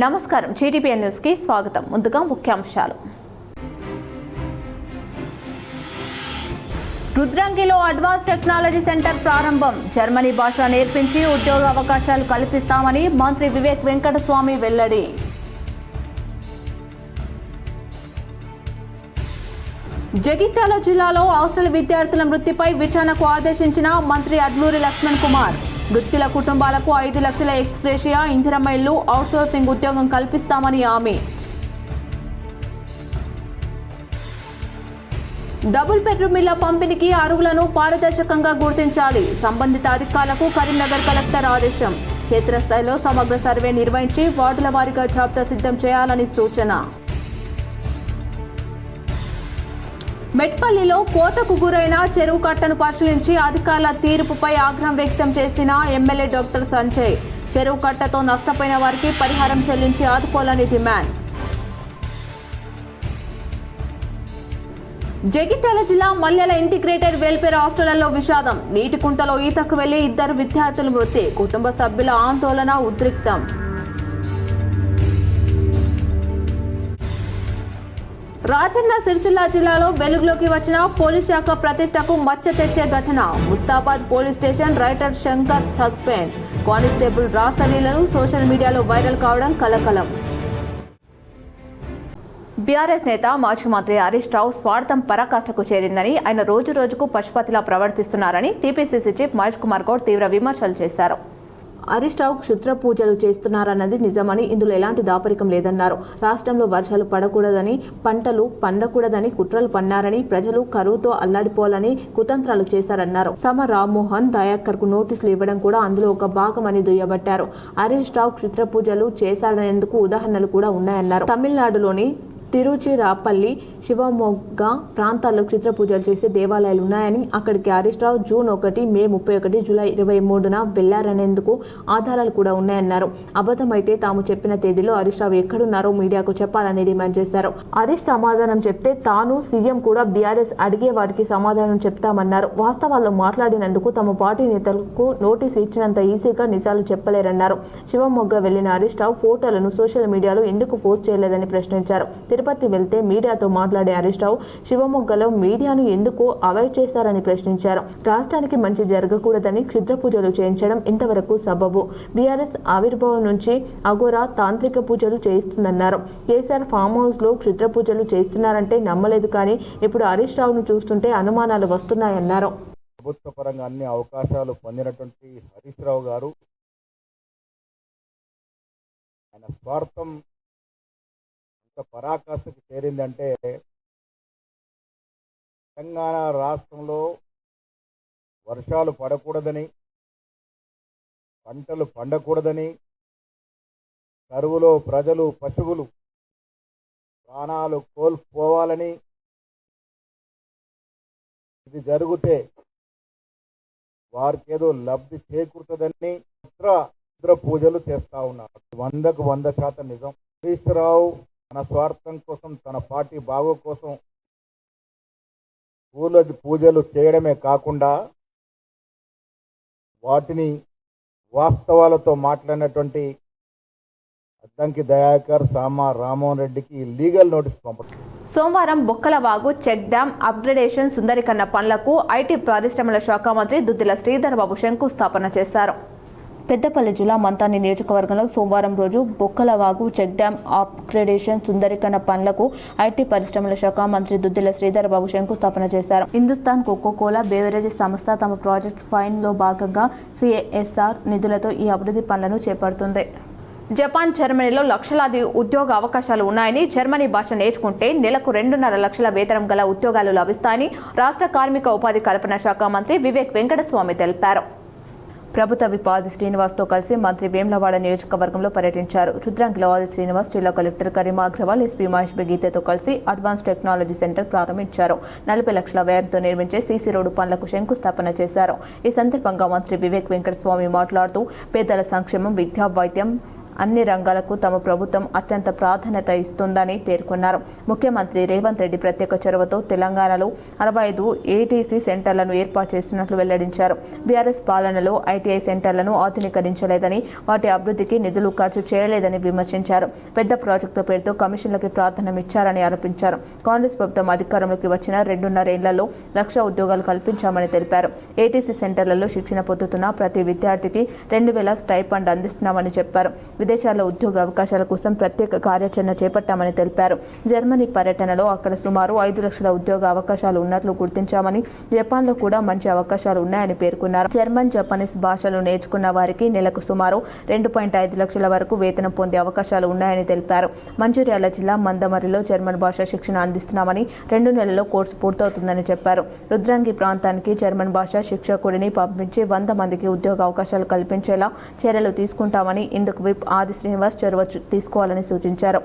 నమస్కారం జీటీపీఎన్ న్యూస్ కి స్వాగతం. ముందుగా ముఖ్యాంశాలు. రుద్రంగిలో అడ్వాన్స్ టెక్నాలజీ సెంటర్ ప్రారంభం. జర్మనీ భాష నేర్పించి ఉద్యోగ అవకాశాలు కల్పిస్తామని మంత్రి వివేక్ వెంకటస్వామి వెల్లడి. జగిత్యాల జిల్లాలో హాస్టల్ విద్యార్థుల మృతిపై విచారణకు ఆదేశించిన మంత్రి అడ్లూరి లక్ష్మణ్ కుమార్. మృతుల కుటుంబాలకు 5 లక్షల ఎక్స్‌గ్రేషియా, ఇందిరమ్మ ఇల్లు, అవుట్సోర్సింగ్ ఉద్యోగం కల్పిస్తామని హామీ. డబుల్ బెడ్రూమ్ ఇళ్ల పంపిణీకి అర్హులను పారదర్శకంగా గుర్తించాలి. సంబంధిత అధికారులకు కరీంనగర్ కలెక్టర్ ఆదేశం. క్షేత్రస్థాయిలో సమగ్ర సర్వే నిర్వహించి వార్డుల వారీగా జాబితా సిద్ధం చేయాలని సూచన. మెట్పల్లిలో కోతకు గురైన చెరువు కట్టను పరిశీలించి అధికారుల తీర్పుపై ఆగ్రహం వ్యక్తం చేసిన ఎమ్మెల్యే డాక్టర్ సంజయ్. చెరువు కట్టతో నష్టపోయిన వారికి పరిహారం చెల్లించి ఆదుకోవాలని డిమాండ్. జగిత్యాల జిల్లా మల్లెల ఇంటిగ్రేటెడ్ వెల్ఫేర్ హాస్టళ్లలో విషాదం. నీటి కుంటలో ఈతకు వెళ్లి 2 విద్యార్థులు మృతి. కుటుంబ సభ్యుల ఆందోళన ఉద్రిక్తం. రాజన్న సిరిసిల్ల జిల్లాలో వెలుగులోకి వచ్చిన పోలీస్ శాఖ ప్రతిష్టకు మచ్చ తెచ్చే ఘటన. Mustabad police station writer Shankar suspend. Constable రాసలీలను సోషల్ మీడియాలో వైరల్ కావడం కలకలం. బీఆర్ఎస్ నేత మాజీ మంత్రి హరీష్ రావు స్వార్థం పరాకాష్ఠకు చేరిందని, ఆయన రోజు రోజుకు పశుపతిలా ప్రవర్తిస్తున్నారని టీపీసీసీ చీఫ్ మహేష్ కుమార్ గౌడ్ తీవ్ర విమర్శలు చేశారు. హరీష్ రావు క్షుద్ర పూజలు చేస్తున్నారన్నది నిజమని, ఇందులో ఎలాంటి దాపరికం లేదన్నారు. రాష్ట్రంలో వర్షాలు పడకూడదని, పంటలు పండకూడదని కుట్రలు పన్నారని, ప్రజలు కరువుతో అల్లాడిపోవాలని కుతంత్రాలు చేశారన్నారు. సమ రామ్మోహన్ దయాకర్ కు నోటీసులు ఇవ్వడం కూడా అందులో ఒక భాగమని దుయ్యబట్టారు. హరీష్ రావు క్షుద్ర పూజలు చేశాడనేందుకు ఉదాహరణలు కూడా ఉన్నాయన్నారు. తమిళనాడులోని తిరుచిరాపల్లి, శివమొగ్గ ప్రాంతాల్లో క్షుద్ర పూజలు చేసే దేవాలయాలు ఉన్నాయని, అక్కడికి హరీష్ రావు జూన్ 1, మే 31, జూలై 23న వెళ్లారనేందుకు ఆధారాలు కూడా ఉన్నాయన్నారు. అబద్ధమైతే తాము చెప్పిన తేదీలో హరీష్ రావు ఎక్కడున్నారో మీడియాకు చెప్పాలని డిమాండ్ చేశారు. హరీష్ సమాధానం చెప్తే తాను, సీఎం కూడా బీఆర్ఎస్ అడిగే వాటికి సమాధానం చెప్తామన్నారు. వాస్తవాల్లో మాట్లాడినందుకు తమ పార్టీ నేతలకు నోటీసు ఇచ్చినంత ఈజీగా నిజాలు చెప్పలేరన్నారు. శివమొగ్గ వెళ్లిన హరీష్ రావు ఫోటోలను సోషల్ మీడియాలో ఎందుకు పోస్ట్ చేయలేదని ప్రశ్నించారు. తిరుపతి వెళ్తే మీడియాతో మాట్లాడే హరీష్ రావు శివమొగ్గలో మీడియాను ఎందుకు అవాయిడ్ చేశారని ప్రశ్నించారు. రాష్ట్రానికి మంచి జరగకూడదని క్షుద్ర పూజలు చేయించడం ఇంతవరకు సబబు. బీఆర్ఎస్ ఆవిర్భావం నుంచి అఘోరా తాంత్రిక పూజలు చేయిస్తుందన్నారు. కేసీఆర్ ఫామ్ హౌస్ లో క్షుద్ర పూజలు చేస్తున్నారంటే నమ్మలేదు, కానీ ఇప్పుడు హరీష్ రావును చూస్తుంటే అనుమానాలు వస్తున్నాయన్నారు. ప్రభుత్వ పరంగా అన్ని అవకాశాలు పొందినటువంటి హరీష్ రావు గారు ఆయన స్వార్థం పరాకాష్ఠకు చేరిందంటే, తెలంగాణ రాష్ట్రంలో వర్షాలు పడకూడదని, పంటలు పండకూడదని, కరువులో ప్రజలు పశువులు ప్రాణాలు కోల్పోవాలని, ఇది జరిగితే వారికేదో లబ్ధి చేకూరుతుందని క్షుద్ర పూజలు చేస్తా ఉన్నారు. 100కు 100% నిజం. హరీష్ రావు తన స్వార్థం కోసం, తన పార్టీ బాగో కోసం పూజలు చేయడమే కాకుండా వాటిని వాస్తవాలతో మాట్లాడినటువంటి అద్దంకి దయాకర్, సామా రామ్మోహన్ రెడ్డికి లీగల్ నోటీస్ పంపడం. సోమవారం బొక్కలవాగు చెక్ డ్యాం అప్గ్రేడేషన్ సుందరీకరణ పనులకు ఐటీ పరిశ్రమల శాఖ మంత్రి దుద్దిల శ్రీధర్ బాబు శంకుస్థాపన చేశారు. పెద్దపల్లి జిల్లా మంతాని నియోజకవర్గంలో సోమవారం రోజు బొక్కలవాగు చెక్ డ్యాం అప్గ్రేడేషన్ సుందరీకరణ పనులకు ఐటీ పరిశ్రమల శాఖ మంత్రి దుద్దిల శ్రీధర్ బాబు శంకుస్థాపన చేశారు. హిందుస్థాన్ కోకోకోలా బేవరేజెస్ సంస్థ తమ ప్రాజెక్ట్ ఫైన్ లో భాగంగా CSR నిధులతో ఈ అభివృద్ధి పనులను చేపడుతుంది. జపాన్, జర్మనీలో లక్షలాది ఉద్యోగ అవకాశాలు ఉన్నాయని, జర్మనీ భాష నేర్చుకుంటే నెలకు 2.5 లక్షల వేతనం గల ఉద్యోగాలు లభిస్తాయని రాష్ట్ర కార్మిక ఉపాధి కల్పన శాఖ మంత్రి వివేక్ వెంకటస్వామి తెలిపారు. ప్రభుత్వ విప్ ఆది శ్రీనివాస్తో కలిసి మంత్రి వేములవాడ నియోజకవర్గంలో పర్యటించారు. రుద్రంగిలో ఆది శ్రీనివాస్, జిల్లా కలెక్టర్ కరీమా అగ్రవాల్, ఎస్పీ మహేష్ గీతతో కలిసి అడ్వాన్స్ టెక్నాలజీ సెంటర్ ప్రారంభించారు. 40 లక్షల వ్యయంతో నిర్మించే సీసీ రోడ్డు పనులకు శంకుస్థాపన చేశారు. ఈ సందర్భంగా మంత్రి వివేక్ వెంకటస్వామి మాట్లాడుతూ పేదల సంక్షేమం, విద్య, వైద్యం, అన్ని రంగాలకు తమ ప్రభుత్వం అత్యంత ప్రాధాన్యత ఇస్తుందని పేర్కొన్నారు. ముఖ్యమంత్రి రేవంత్ రెడ్డి ప్రత్యేక చొరవతో తెలంగాణలో 65 ఏటీసీ సెంటర్లను ఏర్పాటు చేస్తున్నట్లు వెల్లడించారు. బీఆర్ఎస్ పాలనలో ఐటీఐ సెంటర్లను ఆధునీకరించలేదని, వాటి అభివృద్ధికి నిధులు ఖర్చు చేయలేదని విమర్శించారు. పెద్ద ప్రాజెక్టుల పేరుతో కమిషన్లకి ప్రాధాన్యం ఇచ్చారని ఆరోపించారు. కాంగ్రెస్ ప్రభుత్వం అధికారంలోకి వచ్చిన 2.5 ఏళ్లలో 1,00,000 ఉద్యోగాలు కల్పించామని తెలిపారు. ఏటీసీ సెంటర్లలో శిక్షణ పొందుతున్న ప్రతి విద్యార్థికి 2,000 స్టైఫండ్ అందిస్తున్నామని చెప్పారు. విదేశాల్లో ఉద్యోగ అవకాశాల కోసం ప్రత్యేక కార్యాచరణ చేపట్టామని తెలిపారు. జర్మనీ పర్యటనలో అక్కడ సుమారు 5 లక్షల ఉద్యోగ అవకాశాలు ఉన్నట్లు గుర్తించామని, జపాన్లో కూడా మంచి అవకాశాలు ఉన్నాయని పేర్కొన్నారు. జర్మన్, జపనీస్ భాషలు నేర్చుకున్న వారికి నెలకు సుమారు 2.5 లక్షల వరకు వేతనం పొందే అవకాశాలు ఉన్నాయని తెలిపారు. మంచిర్యాల జిల్లా మందమరిలో జర్మన్ భాష శిక్షణ అందిస్తున్నామని, 2 నెలల్లో కోర్సు పూర్తవుతుందని చెప్పారు. రుద్రంగి ప్రాంతానికి జర్మన్ భాష శిక్షకుడిని పంపించి 100 మందికి ఉద్యోగ అవకాశాలు కల్పించేలా చర్యలు తీసుకుంటామని, ఇందుకు విప్ ఆది శ్రీనివాస్ చొరవ తీసుకోవాలని సూచించారు.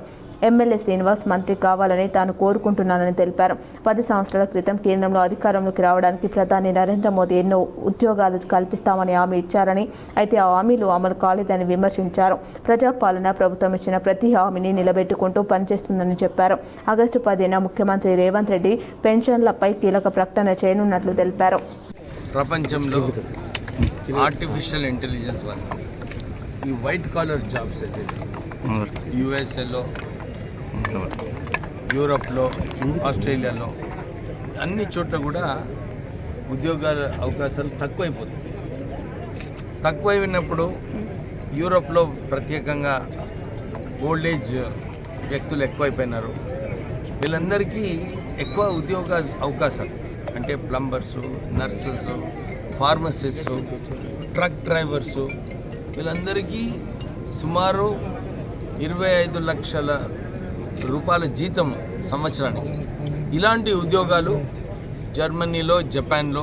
ఎమ్మెల్యే శ్రీనివాస్ మంత్రి కావాలని తాను కోరుకుంటున్నానని తెలిపారు. 10 సంవత్సరాల క్రితం కేంద్రంలో అధికారంలోకి రావడానికి ప్రధాని నరేంద్ర మోదీ ఎన్నో ఉద్యోగాలు కల్పిస్తామని హామీ ఇచ్చారని, అయితే ఆ హామీలు అమలు కాలేదని విమర్శించారు. ప్రజాపాలన ప్రభుత్వం ఇచ్చిన ప్రతి హామీని నిలబెట్టుకుంటూ పనిచేస్తుందని చెప్పారు. ఆగస్టు 10న ముఖ్యమంత్రి రేవంత్ రెడ్డి పెన్షన్లపై కీలక ప్రకటన చేయనున్నట్లు తెలిపారు. ప్రపంచంలో ఆర్టిఫిషియల్ ఇంటెలిజెన్స్ వల్ల ఈ వైట్ కాలర్ జాబ్స్ అయితే యుఎస్ఏలో, యూరోప్లో, ఆస్ట్రేలియాలో అన్ని చోట్ల కూడా ఉద్యోగాల అవకాశాలు తక్కువైనప్పుడు యూరోప్లో ప్రత్యేకంగా ఓల్డ్ ఏజ్ వ్యక్తులు ఎక్కువైపోయినారు. వీళ్ళందరికీ ఎక్కువ ఉద్యోగ అవకాశాలు అంటే ప్లంబర్సు, నర్సెస్, ఫార్మసిస్టు, ట్రక్ డ్రైవర్సు వీళ్ళందరికీ సుమారు 25 లక్షల రూపాయల జీతం సంవత్సరానికి. ఇలాంటి ఉద్యోగాలు జర్మనీలో, జపాన్లో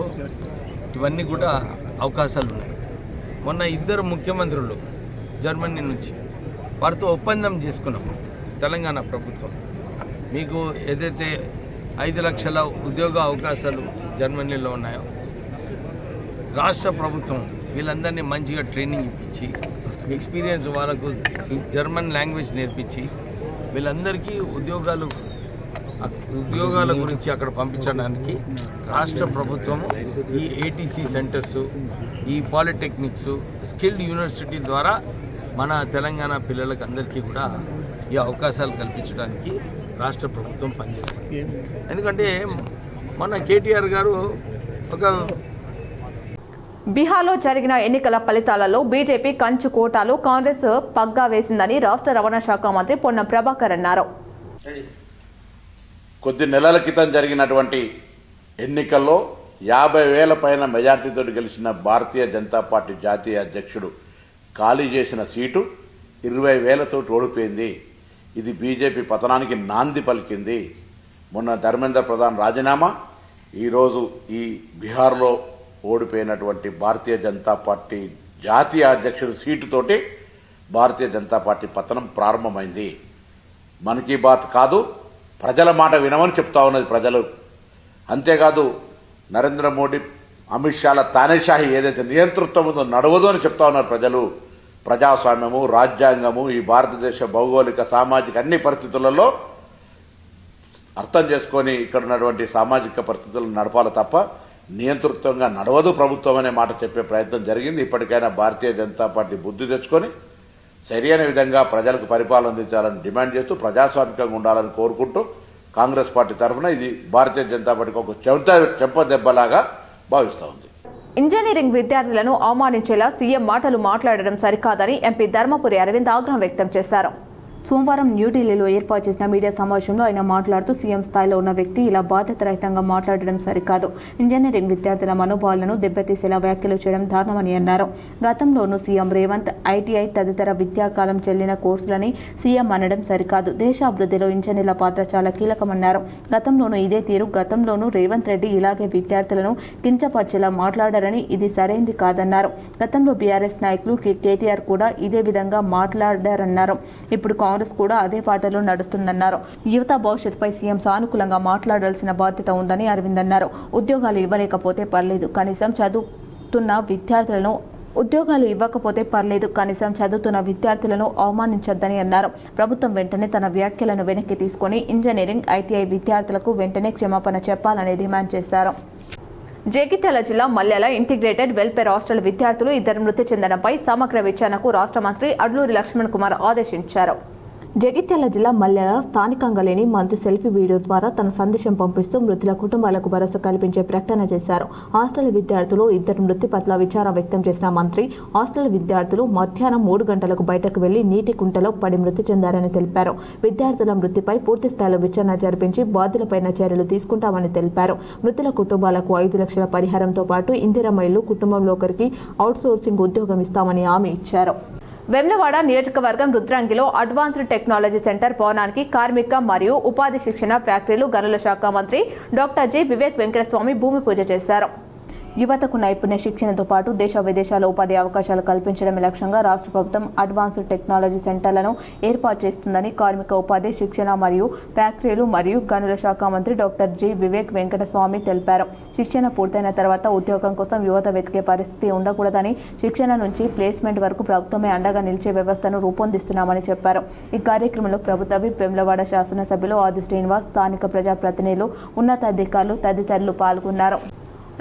ఇవన్నీ కూడా అవకాశాలు ఉన్నాయి. మొన్న 2 ముఖ్యమంత్రులు జర్మనీ నుంచి వారితో ఒప్పందం చేసుకున్నాం. తెలంగాణ ప్రభుత్వం మీకు ఏదైతే 5 లక్షల ఉద్యోగ అవకాశాలు జర్మనీలో ఉన్నాయో, రాష్ట్ర ప్రభుత్వం వీళ్ళందరినీ మంచిగా ట్రైనింగ్ ఇప్పించి, ఎక్స్పీరియన్స్ వాళ్ళకు జర్మన్ లాంగ్వేజ్ నేర్పించి వీళ్ళందరికీ ఉద్యోగాల గురించి అక్కడ పంపించడానికి రాష్ట్ర ప్రభుత్వము ఈ ఏటీసీ సెంటర్స్, ఈ పాలిటెక్నిక్స్, స్కిల్డ్ యూనివర్సిటీ ద్వారా మన తెలంగాణ పిల్లలకు అందరికీ కూడా ఈ అవకాశాలు కల్పించడానికి రాష్ట్ర ప్రభుత్వం పనిచేస్తుంది. ఎందుకంటే మన కేటీఆర్ గారు ఒక బీహార్లో జరిగిన ఎన్నికల ఫలితాలలో బీజేపీ కంచు కోటాలో కాంగ్రెస్ పగ్గా వేసిందని రాష్ట్ర రవాణా శాఖ మంత్రి పొన్నం ప్రభాకర్ అన్నారు. కొద్ది నెలల క్రితం జరిగినటువంటి ఎన్నికల్లో 50,000 పైన మెజార్టీతో గెలిచిన భారతీయ జనతా పార్టీ జాతీయ అధ్యక్షుడు ఖాళీ చేసిన సీటు 20,000తో ఓడిపోయింది. ఇది బీజేపీ పతనానికి నాంది పలికింది. మొన్న ధర్మేంద్ర ప్రధాన్ రాజీనామా, ఈరోజు ఈ బీహార్లో ఓడిపోయినటువంటి భారతీయ జనతా పార్టీ జాతీయ అధ్యక్షుడి సీటుతోటి భారతీయ జనతా పార్టీ పతనం ప్రారంభమైంది. మన్ కీ బాత్ కాదు, ప్రజల మాట వినమని చెప్తా ఉన్నది ప్రజలు. అంతేకాదు నరేంద్ర మోడీ, అమిత్ షాల తానేషాహి ఏదైతే నియంతృత్వం ఉందో నడవదు అని చెప్తా ఉన్నారు ప్రజలు. ప్రజాస్వామ్యము, రాజ్యాంగము, ఈ భారతదేశ భౌగోళిక, సామాజిక అన్ని పరిస్థితులలో అర్థం చేసుకొని ఇక్కడ ఉన్నటువంటి సామాజిక పరిస్థితులను నడపాలి తప్ప నియంతృత్వంగా నడవదు ప్రభుత్వం అనే మాట చెప్పే ప్రయత్నం జరిగింది. ఇప్పటికైనా భారతీయ జనతా పార్టీ బుద్ధి తెచ్చుకొని సరైన విధంగా ప్రజలకు పరిపాలన అందించాలని డిమాండ్ చేస్తూ ప్రజాస్వామికంగా ఉండాలని కోరుకుంటూ కాంగ్రెస్ పార్టీ తరఫున ఇది భారతీయ జనతా పార్టీకి ఒక చెంపదెబ్బలాగా భావిస్తూ ఉంది. ఇంజనీరింగ్ విద్యార్థులను అవమానించేలా సీఎం మాటలు మాట్లాడడం సరికాదని ఎంపీ ధర్మపురి అరవింద్ ఆగ్రహం వ్యక్తం చేశారు. సోమవారం న్యూఢిల్లీలో ఏర్పాటు చేసిన మీడియా సమావేశంలో ఆయన మాట్లాడుతూ సీఎం స్థాయిలో ఉన్న వ్యక్తి ఇలా బాధ్యతారహితంగా మాట్లాడడం సరికాదు, ఇంజనీరింగ్ విద్యార్థుల మనోభావాలను దెబ్బతీసేలా వ్యాఖ్యలు చేయడం దారుణమని అన్నారు. గతంలోనూ సీఎం రేవంత్ ఐటీఐ తదితర విద్యాకాలం చెల్లిన కోర్సులని సీఎం అనడం సరికాదు. దేశాభివృద్ధిలో ఇంజనీర్ల పాత్ర చాలా కీలకమన్నారు. గతంలోనూ ఇదే తీరు, గతంలోనూ రేవంత్ రెడ్డి ఇలాగే విద్యార్థులను కించపరిచేలా మాట్లాడారని, ఇది సరైంది కాదన్నారు. గతంలో బీఆర్ఎస్ నాయకులు కేటీఆర్ కూడా ఇదే విధంగా మాట్లాడారన్నారు. ఇప్పుడు కాంగ్రెస్ కూడా అదే పాటలో నడుస్తుందన్నారు. యువత భవిష్యత్తుపై సీఎం సానుకూలంగా మాట్లాడాల్సిన బాధ్యత ఉందని అరవింద్ అన్నారు. ఉద్యోగాలు ఇవ్వలేకపోతే పర్లేదు, కనీసం చదువుతున్న విద్యార్థులను ఉద్యోగాలు ఇవ్వకపోతే పర్లేదు, కనీసం చదువుతున్న విద్యార్థులను అవమానించొద్దని అన్నారు. ప్రభుత్వం వెంటనే తన వ్యాఖ్యలను వెనక్కి తీసుకుని ఇంజనీరింగ్, ఐటీఐ విద్యార్థులకు వెంటనే క్షమాపణ చెప్పాలని డిమాండ్ చేశారు. జగిత్యాల జిల్లా మల్యాల ఇంటిగ్రేటెడ్ వెల్ఫేర్ హాస్టల్ విద్యార్థులు 2 మృతి చెందడంపై సమగ్ర విచారణకు రాష్ట్ర మంత్రి అడ్లూరి లక్ష్మణ్ కుమార్ ఆదేశించారు. జగిత్యాల జిల్లా మల్యాల స్థానికంగా లేని మంత్రి సెల్ఫీ వీడియో ద్వారా తన సందేశం పంపిస్తూ మృతుల కుటుంబాలకు భరోసా కల్పించే ప్రకటన చేశారు. హాస్టల్ విద్యార్థులు 2 మృతి పట్ల విచారం వ్యక్తం చేసిన మంత్రి, హాస్టల్ విద్యార్థులు మధ్యాహ్నం 3 గంటలకు బయటకు వెళ్లి నీటి కుంటలో పడి మృతి చెందారని తెలిపారు. విద్యార్థుల మృతిపై పూర్తి స్థాయిలో విచారణ జరిపించి బాధ్యులపైన చర్యలు తీసుకుంటామని తెలిపారు. మృతుల కుటుంబాలకు 5 లక్షల పరిహారంతో పాటు ఇందిరమ్మ ఇల్లు, కుటుంబంలో ఒకరికి అవుట్సోర్సింగ్ ఉద్యోగం ఇస్తామని హామీ ఇచ్చారు. వేములవాడ నియోజకవర్గం రుద్రంగిలో అడ్వాన్స్డ్ టెక్నాలజీ సెంటర్ భవనానికి కార్మిక మరియు ఉపాధి శిక్షణ ఫ్యాక్టరీలు గనుల శాఖ మంత్రి డాక్టర్ జి. వివేక్ వెంకటస్వామి భూమి పూజ చేశారు. యువతకు నైపుణ్య శిక్షణతో పాటు దేశ విదేశాల ఉపాధి అవకాశాలు కల్పించడమే లక్ష్యంగా రాష్ట్ర ప్రభుత్వం అడ్వాన్స్డ్ టెక్నాలజీ సెంటర్లను ఏర్పాటు చేస్తుందని కార్మిక ఉపాధి శిక్షణ మరియు ఫ్యాక్టరీలు మరియు గనుల శాఖ మంత్రి డాక్టర్ జి. వివేక్ వెంకటస్వామి తెలిపారు. శిక్షణ పూర్తయిన తర్వాత ఉద్యోగం కోసం యువత వెతికే పరిస్థితి ఉండకూడదని, శిక్షణ నుంచి ప్లేస్మెంట్ వరకు ప్రభుత్వమే అండగా నిలిచే వ్యవస్థను రూపొందిస్తున్నామని చెప్పారు. ఈ కార్యక్రమంలో ప్రభుత్వ విప్ వేములవాడ శాసనసభ్యులు ఆది శ్రీనివాస్, స్థానిక ప్రజాప్రతినిధులు, ఉన్నతాధికారులు తదితరులు పాల్గొన్నారు.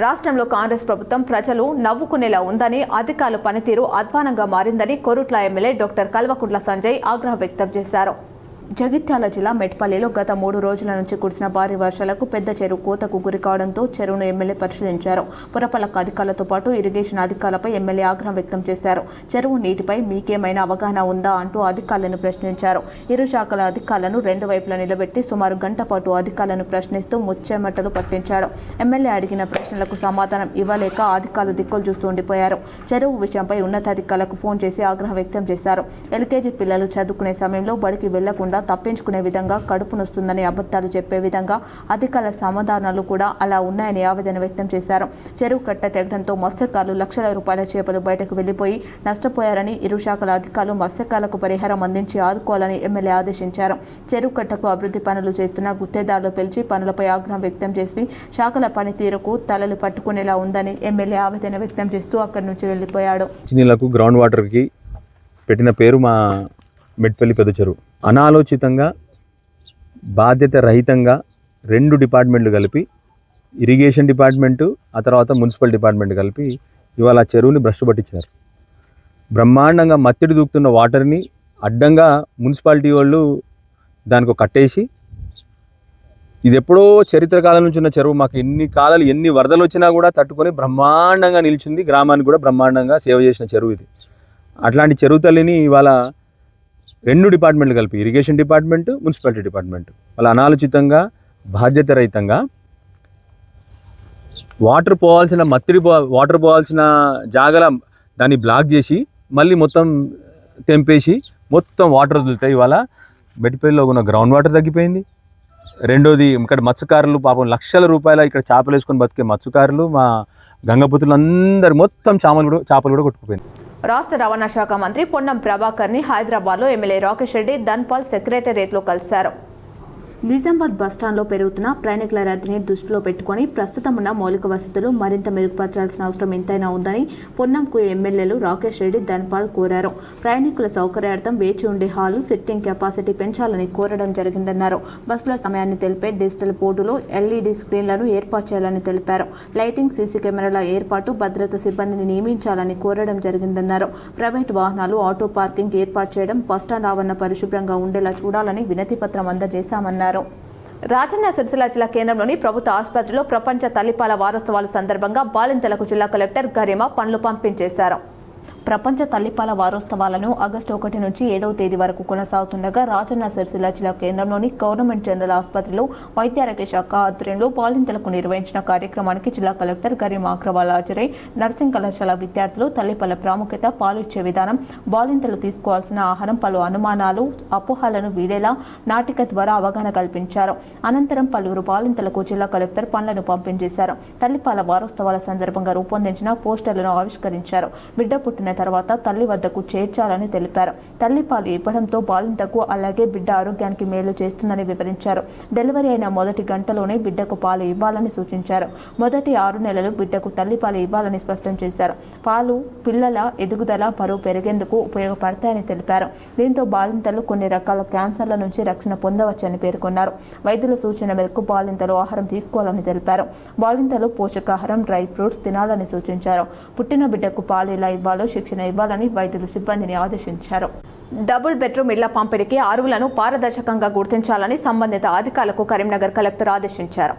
రాష్ట్రంలో కాంగ్రెస్ ప్రభుత్వం ప్రజలు నవ్వుకునేలా ఉందని, అధికారుల పనితీరు అధ్వానంగా మారిందని కొరుట్ల ఎమ్మెల్యే డాక్టర్ కల్వకుంట్ల సంజయ్ ఆగ్రహం వ్యక్తం చేశారు. జగిత్యాల జిల్లా మెట్పల్లిలో గత 3 రోజుల నుంచి కురిసిన భారీ వర్షాలకు పెద్ద చెరువు కోతకు గురి కావడంతో చెరువును ఎమ్మెల్యే పరిశీలించారు. పురపాలక అధికారులతో పాటు ఇరిగేషన్ అధికారులపై ఎమ్మెల్యే ఆగ్రహం వ్యక్తం చేశారు. చెరువు నీటిపై మీకేమైనా అవగాహన ఉందా అంటూ అధికారులను ప్రశ్నించారు. ఇరు శాఖల అధికారులను 2 వైపులా నిలబెట్టి సుమారు గంట పాటు అధికారులను ప్రశ్నిస్తూ ముచ్చెమటలు పట్టించాడు. ఎమ్మెల్యే అడిగిన ప్రశ్నలకు సమాధానం ఇవ్వలేక అధికారులు దిక్కులు చూస్తూ ఉండిపోయారు. చెరువు విషయంపై ఉన్నతాధికారులకు ఫోన్ చేసి ఆగ్రహం వ్యక్తం చేశారు. ఎల్కేజీ పిల్లలు చదువుకునే సమయంలో బడికి వెళ్లకుండా తప్పించుకునే విధంగా, కడుపు నొస్తుందని అబద్ధాలు చెప్పే విధంగా అధికారుల సమాధానాలు కూడా అలా ఉన్నాయని ఆవేదన వ్యక్తం చేశారు. చెరువు కట్ట తెగడంతో మత్స్యకారులు లక్షల రూపాయల చేపలు బయటకు వెళ్లిపోయి నష్టపోయారని, ఇరు శాఖల అధికారులు మత్స్యకారులకు పరిహారం అందించి ఆదుకోవాలని ఎమ్మెల్యే ఆదేశించారు. చెరువు కట్టకు అభివృద్ధి పనులు చేస్తున్న గుత్తేదారులు పిలిచి పనులపై ఆగ్రహం వ్యక్తం చేసి శాఖల పనితీరుకు తలలు పట్టుకునేలా ఉందని ఎమ్మెల్యే ఆవేదన వ్యక్తం చేస్తూ అక్కడి నుంచి వెళ్లిపోయాడు. గ్రౌండ్ వాటర్కి పెట్టిన పేరు మా మెట్పల్లి పెద్ద చెరువు. అనాలోచితంగా, బాధ్యత రహితంగా 2 డిపార్ట్మెంట్లు కలిపి, ఇరిగేషన్ డిపార్ట్మెంటు, ఆ తర్వాత మున్సిపల్ డిపార్ట్మెంట్ కలిపి ఇవాళ ఆ చెరువుని భ్రష్టు పట్టించారు. బ్రహ్మాండంగా మత్తిడి దూకుతున్న వాటర్ని అడ్డంగా మున్సిపాలిటీ వాళ్ళు దానికి కట్టేసి, ఇది ఎప్పుడో చరిత్ర కాలం నుంచి ఉన్న చెరువు, మాకు ఎన్ని వరదలు వచ్చినా కూడా తట్టుకొని బ్రహ్మాండంగా నిలిచింది. గ్రామానికి కూడా బ్రహ్మాండంగా సేవ చేసిన చెరువు ఇది. అట్లాంటి చెరువు తల్లిని ఇవాళ 2 డిపార్ట్మెంట్లు కలిపి, ఇరిగేషన్ డిపార్ట్మెంట్, మున్సిపాలిటీ డిపార్ట్మెంట్, వాళ్ళ అనాలోచితంగా, బాధ్యత రహితంగా వాటర్ పోవాల్సిన జాగల దాన్ని బ్లాక్ చేసి మళ్ళీ మొత్తం తెంపేసి మొత్తం వాటర్ వదులుతాయి. ఇవాళ మెట్పల్లిలో ఉన్న గ్రౌండ్ వాటర్ తగ్గిపోయింది. రెండోది, ఇక్కడ మత్స్యకారులు పాపం లక్షల రూపాయల ఇక్కడ చేపలు వేసుకొని బతికే మత్స్యకారులు, మా గంగపుత్రులు అందరు మొత్తం చేపలు కూడా కొట్టుకుపోయింది. రాష్ట్ర రవాణా శాఖ మంత్రి పొన్నం ప్రభాకర్ని హైదరాబాద్లో ఎమ్మెల్యే రాకేష్ రెడ్డి ధన్పాల్ సెక్రటేరియట్లో కలిశారు. నిజామాబాద్ బస్టాండ్లో పెరుగుతున్న ప్రయాణికుల రద్దీని దృష్టిలో పెట్టుకుని ప్రస్తుతం ఉన్న మౌలిక వసతులు మరింత మెరుగుపరచాల్సిన అవసరం ఎంతైనా ఉందని పొన్నంకు ఎమ్మెల్యేలు రాకేష్ రెడ్డి, ధన్పాల్ కోరారు. ప్రయాణికుల సౌకర్యార్థం వేచి ఉండే హాలు, సిట్టింగ్ కెపాసిటీ పెంచాలని కోరడం జరిగిందన్నారు. బస్సుల సమయాన్ని తెలిపే డిజిటల్ బోర్డులు, ఎల్ఈడీ స్క్రీన్లను ఏర్పాటు చేయాలని తెలిపారు. లైటింగ్, సీసీ కెమెరాల ఏర్పాటు, భద్రతా సిబ్బందిని నియమించాలని కోరడం జరిగిందన్నారు. ప్రైవేటు వాహనాలు, ఆటో పార్కింగ్ ఏర్పాటు చేయడం, బస్టాండ్ ఆవరణ పరిశుభ్రంగా ఉండేలా చూడాలని వినతి పత్రం అందజేశామన్నారు. రాజన్న సిరిసిల్ల జిల్లా కేంద్రంలోని ప్రభుత్వ ఆసుపత్రిలో ప్రపంచ తల్లిపాల వారోత్సవాల సందర్భంగా బాలింతలకు జిల్లా కలెక్టర్ గరిమ పండ్లు పంపించేశారు. ప్రపంచ తల్లిపాల వారోత్సవాలను ఆగస్టు 1 నుంచి 7వ తేదీ వరకు కొనసాగుతుండగా రాజన్న సిరిసిల్ల జిల్లా కేంద్రంలోని గవర్నమెంట్ జనరల్ ఆసుపత్రిలో వైద్యారోగ్య శాఖ ఆధ్వర్యంలో బాలింతలకు నిర్వహించిన కార్యక్రమానికి జిల్లా కలెక్టర్ గరిమ అగ్రవాల్ హాజరై నర్సింగ్ కళాశాల విద్యార్థులు తల్లిపాల ప్రాముఖ్యత, పాలు ఇచ్చే విధానం, బాలింతలు తీసుకోవాల్సిన ఆహారం, పలు అనుమానాలు, అపోహలను వీడేలా నాటిక ద్వారా అవగాహన కల్పించారు. అనంతరం పలువురు బాలింతలకు జిల్లా కలెక్టర్ పండ్లను పంపిణీ చేశారు. తల్లిపాల వారోత్సవాల సందర్భంగా రూపొందించిన పోస్టర్లను ఆవిష్కరించారు. బిడ్డ పుట్టిన తర్వాత తల్లి వద్దకు చేర్చాలని తెలిపారు. తల్లిపాలు ఇవ్వడంతో బాలింతకు అలాగే బిడ్డ ఆరోగ్యానికి మేలు చేస్తుందని వివరించారు. డెలివరీ అయిన మొదటి గంటలోనే బిడ్డకు పాలు ఇవ్వాలని సూచించారు. మొదటి 6 నెలలు బిడ్డకు తల్లిపాలు ఇవ్వాలని స్పష్టం చేశారు. పాలు పిల్లల ఎదుగుదల, బరువు పెరిగేందుకు ఉపయోగపడతాయని తెలిపారు. దీంతో బాలింతలు కొన్ని రకాల క్యాన్సర్ల నుంచి రక్షణ పొందవచ్చని పేర్కొన్నారు. వైద్యుల సూచన మేరకు బాలింతలు ఆహారం తీసుకోవాలని తెలిపారు. బాలింతలు పోషకాహారం, డ్రై ఫ్రూట్స్ తినాలని సూచించారు. పుట్టిన బిడ్డకు పాలు ఎలా ఇవ్వాలో శిక్షణ ఇవ్వాలని వైద్యులు సిబ్బందిని ఆదేశించారు. డబుల్ బెడ్రూమ్ ఇళ్ల పంపిణీకి అర్హులను పారదర్శకంగా గుర్తించాలని సంబంధిత అధికారులకు కరీంనగర్ కలెక్టర్ ఆదేశించారు.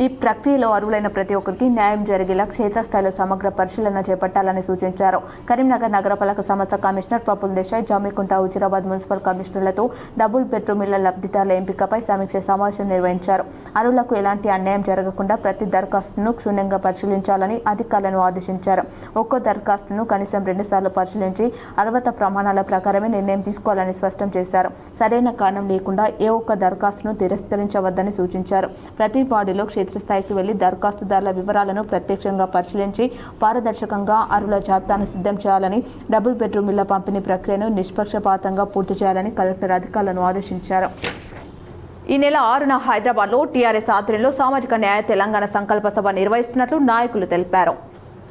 ఈ ప్రక్రియలో అర్హులైన ప్రతి ఒక్కరికి న్యాయం జరిగేలా క్షేత్రస్థాయిలో సమగ్ర పరిశీలన చేపట్టాలని సూచించారు. కరీంనగర్ నగరపాలక సంస్థ కమిషనర్ ప్రఫుల్ దేశాయ్, జామికుంట, హుజురాబాద్ మున్సిపల్ కమిషనర్లతో డబుల్ బెడ్రూమ్ ఇళ్ల లబ్ధిదారుల ఎంపికపై సమీక్ష సమావేశం నిర్వహించారు. అర్హులకు ఎలాంటి అన్యాయం జరగకుండా ప్రతి దరఖాస్తును క్షుణ్ణంగా పరిశీలించాలని అధికారులను ఆదేశించారు. ఒక్కో దరఖాస్తును కనీసం 2 సార్లు పరిశీలించి అర్హత ప్రమాణాల ప్రకారమే నిర్ణయం తీసుకోవాలని స్పష్టం చేశారు. సరైన కారణం లేకుండా ఏ ఒక్క దరఖాస్తును తిరస్కరించవద్దని సూచించారు. ప్రతి వార్డులో క్షేత్రస్థాయికి వెళ్లి దరఖాస్తుదారుల వివరాలను ప్రత్యక్షంగా పరిశీలించి పారదర్శకంగా అర్హుల జాబితాను సిద్ధం చేయాలని, డబుల్ బెడ్రూమ్ ఇళ్ల పంపిణీ ప్రక్రియను నిష్పక్షపాతంగా పూర్తి చేయాలని కలెక్టర్ అధికారులను ఆదేశించారు. ఈ నెల 6న హైదరాబాద్లో టీఆర్ఎస్ ఆధ్వర్యంలో సామాజిక న్యాయ తెలంగాణ సంకల్ప సభ నిర్వహిస్తున్నట్లు నాయకులు తెలిపారు.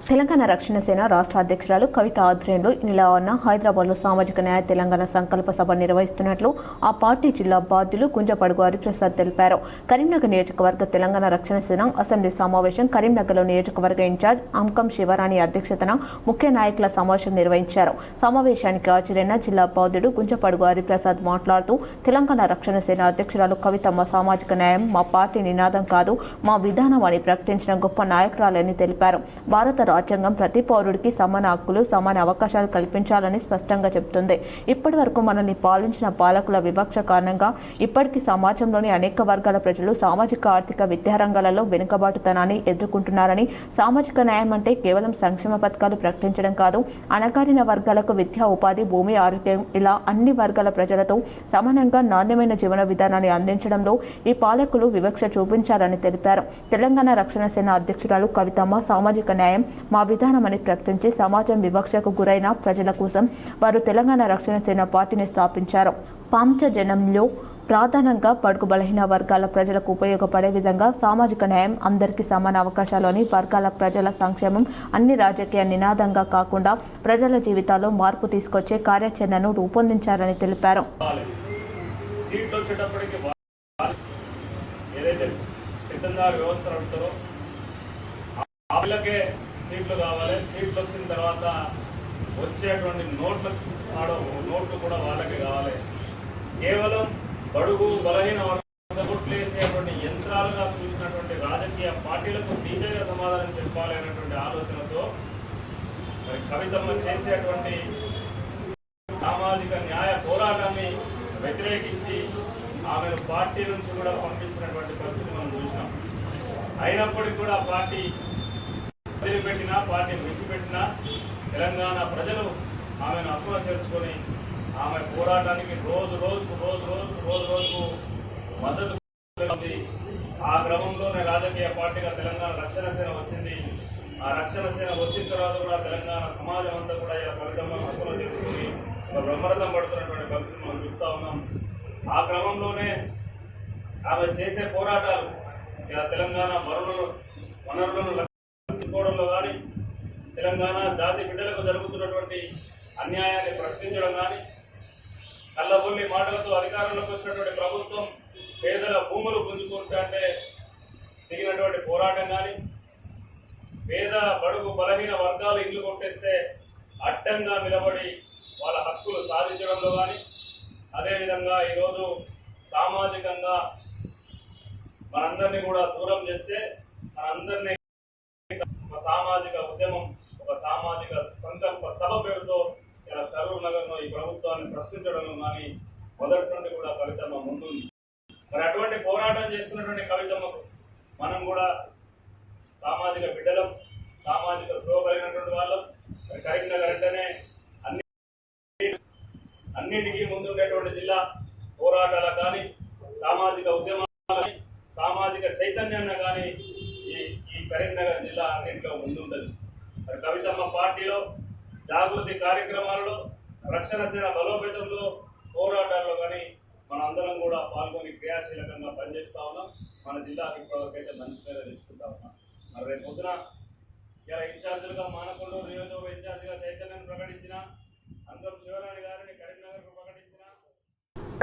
తెలంగాణ రక్షణ సేన రాష్ట్ర అధ్యక్షురాలు కవిత ఆధ్వర్యంలో ఈ నెల 6న హైదరాబాద్లో సామాజిక న్యాయ తెలంగాణ సంకల్ప సభ నిర్వహిస్తున్నట్లు ఆ పార్టీ జిల్లా బాధ్యులు గుంజపడుగు హరిప్రసాద్ తెలిపారు. కరీంనగర్ నియోజకవర్గ తెలంగాణ రక్షణ సేన అసెంబ్లీ సమావేశం కరీంనగర్లో నియోజకవర్గ ఇన్ఛార్జ్ అంకం శివరాణి అధ్యక్షతన ముఖ్య నాయకుల సమావేశం నిర్వహించారు. సమావేశానికి హాజరైన జిల్లా బాధ్యుడు గుంజపడుగు హరిప్రసాద్ మాట్లాడుతూ తెలంగాణ రక్షణ సేన అధ్యక్షురాలు కవితమ్మ సామాజిక న్యాయం మా పార్టీ నినాదం కాదు, మా విధానం అని ప్రకటించిన గొప్ప నాయకురాలని తెలిపారు. భారత రాజ్యాంగం ప్రతి పౌరుడికి సమాన హక్కులు, సమాన అవకాశాలు కల్పించాలని స్పష్టంగా చెబుతుంది. ఇప్పటి వరకు మనల్ని పాలించిన పాలకుల వివక్ష కారణంగా ఇప్పటికీ సమాజంలోని అనేక వర్గాల ప్రజలు సామాజిక, ఆర్థిక, విద్యా రంగాలలో వెనుకబాటుతనాన్ని ఎదుర్కొంటున్నారని, సామాజిక న్యాయం అంటే కేవలం సంక్షేమ పథకాలు ప్రకటించడం కాదు, అణగారిన వర్గాలకు విద్యా, ఉపాధి, భూమి, ఆరోగ్యం ఇలా అన్ని వర్గాల ప్రజలతో సమానంగా నాణ్యమైన జీవన విధానాన్ని అందించడంలో ఈ పాలకులు వివక్ష చూపించారని తెలిపారు. తెలంగాణ రక్షణ సేన అధ్యక్షురాలు కవితమ్మ సామాజిక న్యాయం మా విధానమని ప్రకటించి సమాజం వివక్షకు గురైన ప్రజల కోసం వారు తెలంగాణ రక్షణ సేన పార్టీని స్థాపించారు. పాంచజనంలో ప్రధానంగా బడుగు బలహీన వర్గాల ప్రజలకు ఉపయోగపడే విధంగా సామాజిక న్యాయం, అందరికీ సమాన అవకాశాలు అని వర్గాల ప్రజల సంక్షేమం అన్ని రాజకీయ నినాదంగా కాకుండా ప్రజల జీవితాల్లో మార్పు తీసుకొచ్చే కార్యాచరణను రూపొందించారని తెలిపారు. సీట్లు కావాలి. సీట్లు వచ్చిన తర్వాత వచ్చేటువంటి నోట్లు కూడా వాళ్ళకి కావాలి. కేవలం బడుగు బలహీన ఓట్లు వేసేటువంటి యంత్రాలుగా చూసినటువంటి రాజకీయ పార్టీలకు డీజేగా సమాధానం చెప్పాలి అనేటువంటి ఆలోచనతో మరి కవితమ్మ చేసేటువంటి సామాజిక న్యాయ పోరాటాన్ని వ్యతిరేకించి ఆమెను పార్టీ నుంచి కూడా పంపించినటువంటి పరిస్థితి మనం చూసినాం. అయినప్పటికీ కూడా పార్టీ వదిలిపెట్టినా, పార్టీ విడిచిపెట్టినా తెలంగాణ ప్రజలు ఆమెను అక్కువ చేర్చుకొని ఆమె పోరాటానికి రోజు రోజుకు మద్దతు ఉంది. ఆ క్రమంలోనే రాజకీయ పార్టీగా తెలంగాణ రక్షణ సేన వచ్చింది. ఆ రక్షణ సేన వచ్చిన తర్వాత కూడా తెలంగాణ సమాజం అంతా కూడా ఇలా ఫలితంగా అక్కువ చేసుకుని ఒక బ్రహ్మరథం పడుతున్నటువంటి పరిస్థితి మనం చూస్తూ ఉన్నాం. ఆ క్రమంలోనే ఆమె చేసే పోరాటాలు ఇలా తెలంగాణ వనరులను తీసుకోవడంలో కానీ, తెలంగాణ జాతి బిడ్డలకు జరుగుతున్నటువంటి అన్యాయాన్ని ప్రశ్నించడం కానీ, కళ్ళబొల్లి మాటలతో అధికారంలోకి వచ్చినటువంటి ప్రభుత్వం పేదల భూములు గుంజుకుంటే దిగినటువంటి పోరాటం కానీ, పేద బడుగు బలహీన వర్గాలు ఇల్లు కొట్టేస్తే అడ్డంగా నిలబడి వాళ్ళ హక్కులు సాధించడంలో కానీ, అదేవిధంగా ఈరోజు సామాజికంగా మనందరినీ కూడా దూరం చేస్తే మనందరినీ ఒక సామాజిక ఉద్యమం, ఒక సామాజిక సంకల్ప సభ పేరుతో ఇలా సరూర్ నగర్లో ఈ ప్రభుత్వాన్ని ప్రశ్నించడంలో కానీ మొదటి నుండి కూడా కవితమ్మ ముందుంది. మరి అటువంటి పోరాటం చేస్తున్నటువంటి కవితమ్మకు మనం కూడా సామాజిక బిడ్డలం, సామాజిక స్పృహ కలిగినటువంటి వాళ్ళం. మరి కరీంనగర్ అంటేనే అన్నిటికీ ముందుండేటువంటి జిల్లా. పోరాటాల కానీ, సామాజిక ఉద్యమాలు కానీ, సామాజిక చైతన్యాన్ని కానీ ఈ కరీంనగర్ జిల్లా అన్నింటిలో ముందుంటుంది. మరి కవితమ్మ పార్టీలో జాగృతి కార్యక్రమాలలో, రక్షణ సేన బలోపేతంలో, పోరాటాల్లో కానీ మనందరం కూడా పాల్గొని క్రియాశీలకంగా పనిచేస్తూ ఉన్నాం. మన జిల్లాకి ఇప్పటివరకైతే మంచి పేరు తెచ్చుకుంటా ఉన్నాం. మరి రేపు పొద్దున ఇలా ఇన్ఛార్జీలుగా మానకొండూరు నియోజకవర్గ ఇన్ఛార్జిగా చైతన్యాన్ని ప్రకటించిన అంతం శివరాణి గారిని కరీంనగర్కు ప్రకటించిన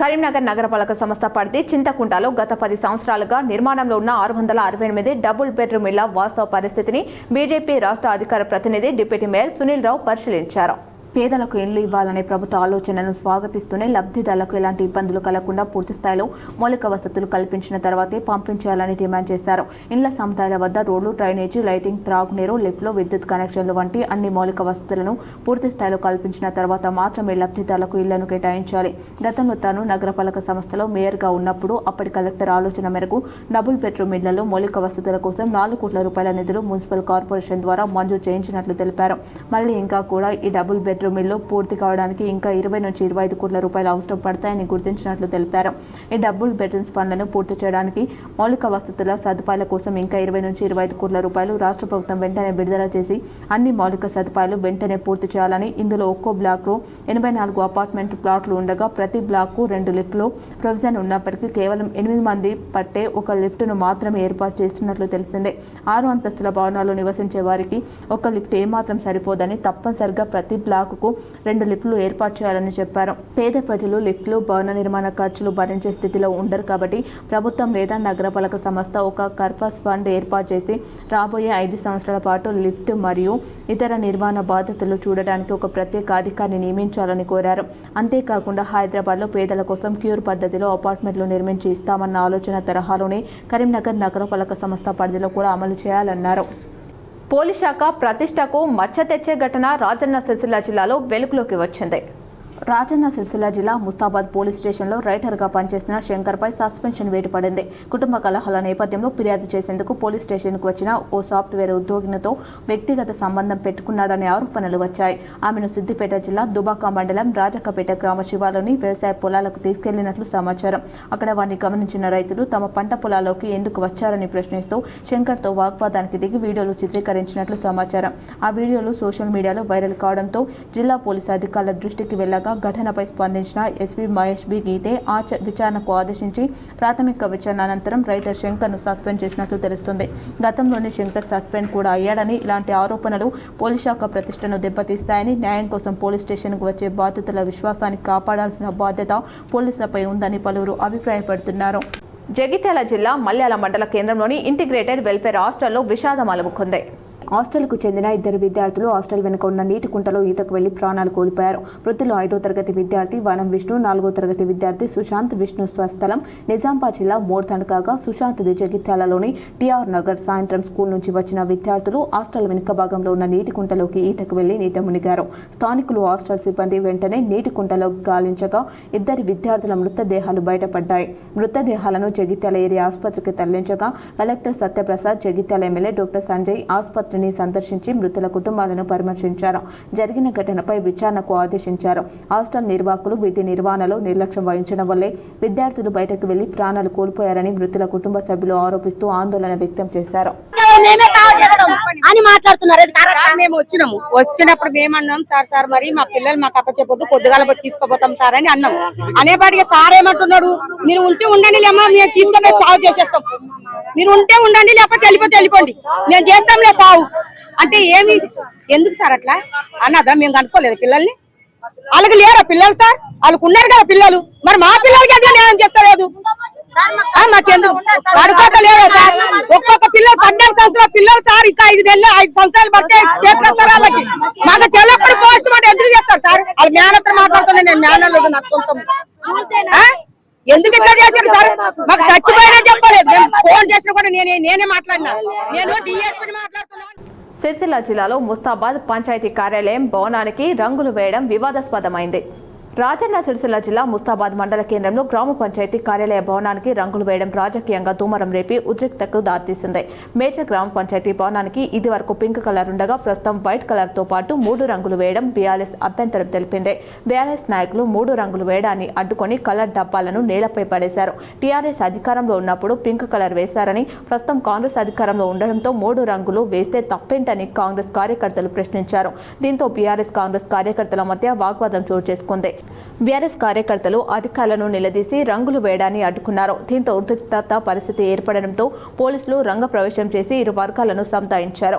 కరీంనగర్ నగరపాలక సంస్థ పరిధి చింతకుంటలో గత 10 సంవత్సరాలుగా నిర్మాణంలో ఉన్న 668 డబుల్ బెడ్రూమ్ ఇళ్ల వాస్తవ పరిస్థితిని బీజేపీ రాష్ట్ర అధికార ప్రతినిధి డిప్యూటీ మేయర్ సునీల్ రావు పరిశీలించారు. పేదలకు ఇళ్లు ఇవ్వాలనే ప్రభుత్వ ఆలోచనను స్వాగతిస్తూనే లబ్ధిదారులకు ఎలాంటి ఇబ్బందులు కలగకుండా పూర్తి స్థాయిలో మౌలిక వసతులు కల్పించిన తర్వాతే పంపించాలని డిమాండ్ చేశారు. ఇండ్ల సముదాయాల వద్ద రోడ్లు, డ్రైనేజీ, లైటింగ్, త్రాగునీరు, లిఫ్ట్లు, విద్యుత్ కనెక్షన్లు వంటి అన్ని మౌలిక వసతులను పూర్తి స్థాయిలో కల్పించిన తర్వాత మాత్రమే లబ్ధిదారులకు ఇళ్లను కేటాయించాలి. గతంలో తాను నగరపాలక సంస్థలో మేయర్గా ఉన్నప్పుడు అప్పటి కలెక్టర్ ఆలోచన మేరకు డబుల్ బెడ్రూమ్ ఇళ్లలో మౌలిక వసతుల కోసం 4 కోట్ల రూపాయల నిధులు మున్సిపల్ కార్పొరేషన్ ద్వారా మంజూరు చేయించినట్లు తెలిపారు. మళ్లీ ఇంకా కూడా ఈ డబుల్ బెడ్రూమ్ ఇల్లు పూర్తి కావడానికి ఇంకా 20 నుంచి 25 కోట్ల రూపాయలు అవసరం పడతాయని గుర్తించినట్లు తెలిపారు. ఈ డబుల్ బెడ్రూమ్స్ పనులను పూర్తి చేయడానికి మౌలిక వసతుల సదుపాయాల కోసం ఇంకా 20 నుంచి 25 కోట్ల రూపాయలు రాష్ట్ర ప్రభుత్వం వెంటనే విడుదల చేసి అన్ని మౌలిక సదుపాయాలు వెంటనే పూర్తి చేయాలని, ఇందులో ఒక్కో బ్లాక్లో 84 అపార్ట్మెంట్ ప్లాట్లు ఉండగా ప్రతి బ్లాక్కు 2 లిఫ్ట్లు ప్రొవిజన్ ఉన్నప్పటికీ కేవలం 8 మంది పట్టే ఒక లిఫ్టును మాత్రమే ఏర్పాటు చేస్తున్నట్లు తెలిసిందే. 6 అంతస్తుల భవనాల్లో నివసించే వారికి ఒక లిఫ్ట్ ఏమాత్రం సరిపోదని తప్పనిసరిగా ప్రతి బ్లాక్ 2 లిఫ్టులు ఏర్పాటు చేయాలని చెప్పారు. పేద ప్రజలు లిఫ్టులు, భవన నిర్మాణ ఖర్చులు భరించే స్థితిలో ఉండరు కాబట్టి ప్రభుత్వం లేదా నగరపాలక సంస్థ ఒక కర్పస్ ఫండ్ ఏర్పాటు చేసి రాబోయే 5 సంవత్సరాల పాటు లిఫ్ట్ మరియు ఇతర నిర్మాణ బాధ్యతలు చూడడానికి ఒక ప్రత్యేక అధికారిని నియమించాలని కోరారు. అంతేకాకుండా హైదరాబాద్లో పేదల కోసం క్యూర్ పద్ధతిలో అపార్ట్మెంట్లు నిర్మించి ఇస్తామన్న ఆలోచన తరహాలోనే కరీంనగర్ నగరపాలక సంస్థ పరిధిలో కూడా అమలు చేయాలన్నారు. పోలీస్ శాఖ ప్రతిష్టకు మచ్చ తెచ్చే ఘటన రాజన్న సిరిసిల్ల జిల్లాలో వెలుగులోకి వచ్చింది. రాజన్న సిరిసిల్ల జిల్లా ముస్తాబాద్ పోలీస్ స్టేషన్లో రైటర్గా పనిచేసిన శంకర్పై సస్పెన్షన్ వేటు పడింది. కుటుంబ కలహాల నేపథ్యంలో ఫిర్యాదు చేసేందుకు పోలీస్ స్టేషన్కు వచ్చిన ఓ సాఫ్ట్వేర్ ఉద్యోగినితో వ్యక్తిగత సంబంధం పెట్టుకున్నాడనే ఆరోపణలు వచ్చాయి. ఆమెను సిద్దిపేట జిల్లా దుబాక మండలం రాజక్కపేట గ్రామ శివారులోని వ్యవసాయ పొలాలకు తీసుకెళ్లినట్లు సమాచారం. అక్కడ వారిని గమనించిన రైతులు తమ పంట పొలాల్లోకి ఎందుకు వచ్చారని ప్రశ్నిస్తూ శంకర్తో వాగ్వాదానికి దిగి వీడియోలు చిత్రీకరించినట్లు సమాచారం. ఆ వీడియోలు సోషల్ మీడియాలో వైరల్ కావడంతో జిల్లా పోలీసు అధికారుల దృష్టికి వెళ్లగా ఘటనపై స్పందించిన ఎస్పీ మహేష్ బి గీతే విచారణకు ఆదేశించి ప్రాథమిక విచారణ అనంతరం రైటర్ శంకర్ను సస్పెండ్ చేసినట్లు తెలుస్తుంది. గతంలోనే శంకర్ సస్పెండ్ కూడా అయ్యాడని, ఇలాంటి ఆరోపణలు పోలీస్ శాఖ ప్రతిష్టను దెబ్బతీస్తాయని, న్యాయం కోసం పోలీస్ స్టేషన్కు వచ్చే బాధితుల విశ్వాసాన్ని కాపాడాల్సిన బాధ్యత పోలీసులపై ఉందని పలువురు అభిప్రాయపడుతున్నారు. జగిత్యాల జిల్లా మల్యాల మండల కేంద్రంలోని ఇంటిగ్రేటెడ్ వెల్ఫేర్ హాస్టల్లో విషాదం అలుముకుంది. హాస్టల్కు చెందిన 2 విద్యార్థులు హాస్టల్ వెనుక ఉన్న నీటి కుంటలో ఈతకు వెళ్లి ప్రాణాలు కోల్పోయారు. మృతులు 5వ తరగతి విద్యార్థి వనం విష్ణు, 4వ తరగతి విద్యార్థి సుశాంత్. విష్ణు స్వస్థలం నిజామాబాద్ జిల్లా మోర్తండ్ కాగా సుశాంత్ది జగిత్యాలలోని టీఆర్ నగర్. సాయంత్రం స్కూల్ నుంచి వచ్చిన విద్యార్థులు హాస్టల్ వెనుక భాగంలో ఉన్న నీటి కుంటలోకి ఈతకు వెళ్లి నీట మునిగారు. స్థానికులు, హాస్టల్ సిబ్బంది వెంటనే నీటి కుంటలోకి గాలించగా 2 విద్యార్థుల మృతదేహాలు బయటపడ్డాయి. మృతదేహాలను జగిత్యాల ఏరియా ఆసుపత్రికి తరలించగా collector Satyaprasad, Jagtial MLA doctor Sanjay ఆసుపత్రి సందర్శించి మృతుల కుటుంబాలను పరామర్శించారు. జరిగిన ఘటనపై విచారణకు ఆదేశించారు. హాస్టల్ నిర్వాహకులు విధి నిర్వహణలో నిర్లక్ష్యం వహించడం వల్లే విద్యార్థులు బయటకు వెళ్లి ప్రాణాలు కోల్పోయారని మృతుల కుటుంబ సభ్యులు ఆరోపిస్తూ ఆందోళన వ్యక్తం చేశారు. అని మాట్లాడుతున్నారు. మేము వచ్చినప్పుడు మేమన్నాం, సార్ మరి మా పిల్లలు మాకు అప్పచెప్పొద్దు, పొద్దుగాల తీసుకోపోతాం సార్ అని అన్నాం. అనేపాటికి సార్ ఏమంటున్నాడు, మీరు ఉంటే ఉండండి లేమ్మా, మేము తీసుకొని సాగు చేసేస్తాం, మీరు ఉంటే ఉండండి లేకపోతే వెళ్ళిపోండి, మేము చేస్తాంలే సాగు అంటే ఏమి, ఎందుకు సార్ అట్లా అన్నదా? మేము కనుక్కోలేదు పిల్లల్ని, వాళ్ళకి లేరా పిల్లలు సార్, వాళ్ళకు ఉన్నారు కదా పిల్లలు, మరి మా పిల్లలకి ఎట్లా న్యాయం చేస్తలేదు? మాకెందుకు పడుకోవట్లేదా సార్? ఒక్కొక్క పిల్లలు 14 సంవత్సరాల పిల్లలు సార్, ఇంకా 5 సంవత్సరాలు పడితే చేస్తారు వాళ్ళకి. మాకు తెల్లప్పుడు పోస్ట్ మార్టం ఎందుకు చేస్తారు సార్? వాళ్ళు మేనత్ర మాట్లాడుతున్నా, నేను మేనలేదు నచ్చుకుంటాం. ఎందుకు ఇట్లా చేశారు సార్? మాకు చచ్చిపోయినా చెప్పలేదు, మేము ఫోన్ చేసినా కూడా నేనే మాట్లాడినా, నేను డిఎస్పీ మాట్లాడుతున్నా. సిరిసిల్ల జిల్లాలో ముస్తాబాద్ పంచాయతీ కార్యాలయం భవనానికి రంగులు వేయడం వివాదాస్పదమైంది. రాజన్న సిరిసిల్ల జిల్లా ముస్తాబాద్ మండల కేంద్రంలో గ్రామ పంచాయతీ కార్యాలయ భవనానికి రంగులు వేయడం రాజకీయంగా దుమారం రేపి ఉద్రిక్తతకు దారితీసింది. మేజర్ గ్రామ పంచాయతీ భవనానికి ఇది వరకు పింక్ కలర్ ఉండగా ప్రస్తుతం వైట్ కలర్ తో పాటు 3 రంగులు వేయడం బీఆర్ఎస్ అభ్యంతరం తెలిపింది. బీఆర్ఎస్ నాయకులు 3 రంగులు వేయడాన్ని అడ్డుకొని కలర్ డబ్బాలను నేలపై పడేశారు. టీఆర్ఎస్ అధికారంలో ఉన్నప్పుడు పింక్ కలర్ వేశారని, ప్రస్తుతం కాంగ్రెస్ అధికారంలో ఉండడంతో 3 రంగులు వేస్తే తప్పేంటని కాంగ్రెస్ కార్యకర్తలు ప్రశ్నించారు. దీంతో బీఆర్ఎస్ కాంగ్రెస్ కార్యకర్తల మధ్య వాగ్వాదం చోటు చేసుకుంది. బీఆర్ఎస్ కార్యకర్తలు అధికారులను నిలదీసి రంగులు వేయడాన్ని అడ్డుకున్నారు. దీంతో ఉద్రిక్తత పరిస్థితి ఏర్పడడంతో పోలీసులు రంగప్రవేశం చేసి ఇరు వర్గాలను సంతాయించారు.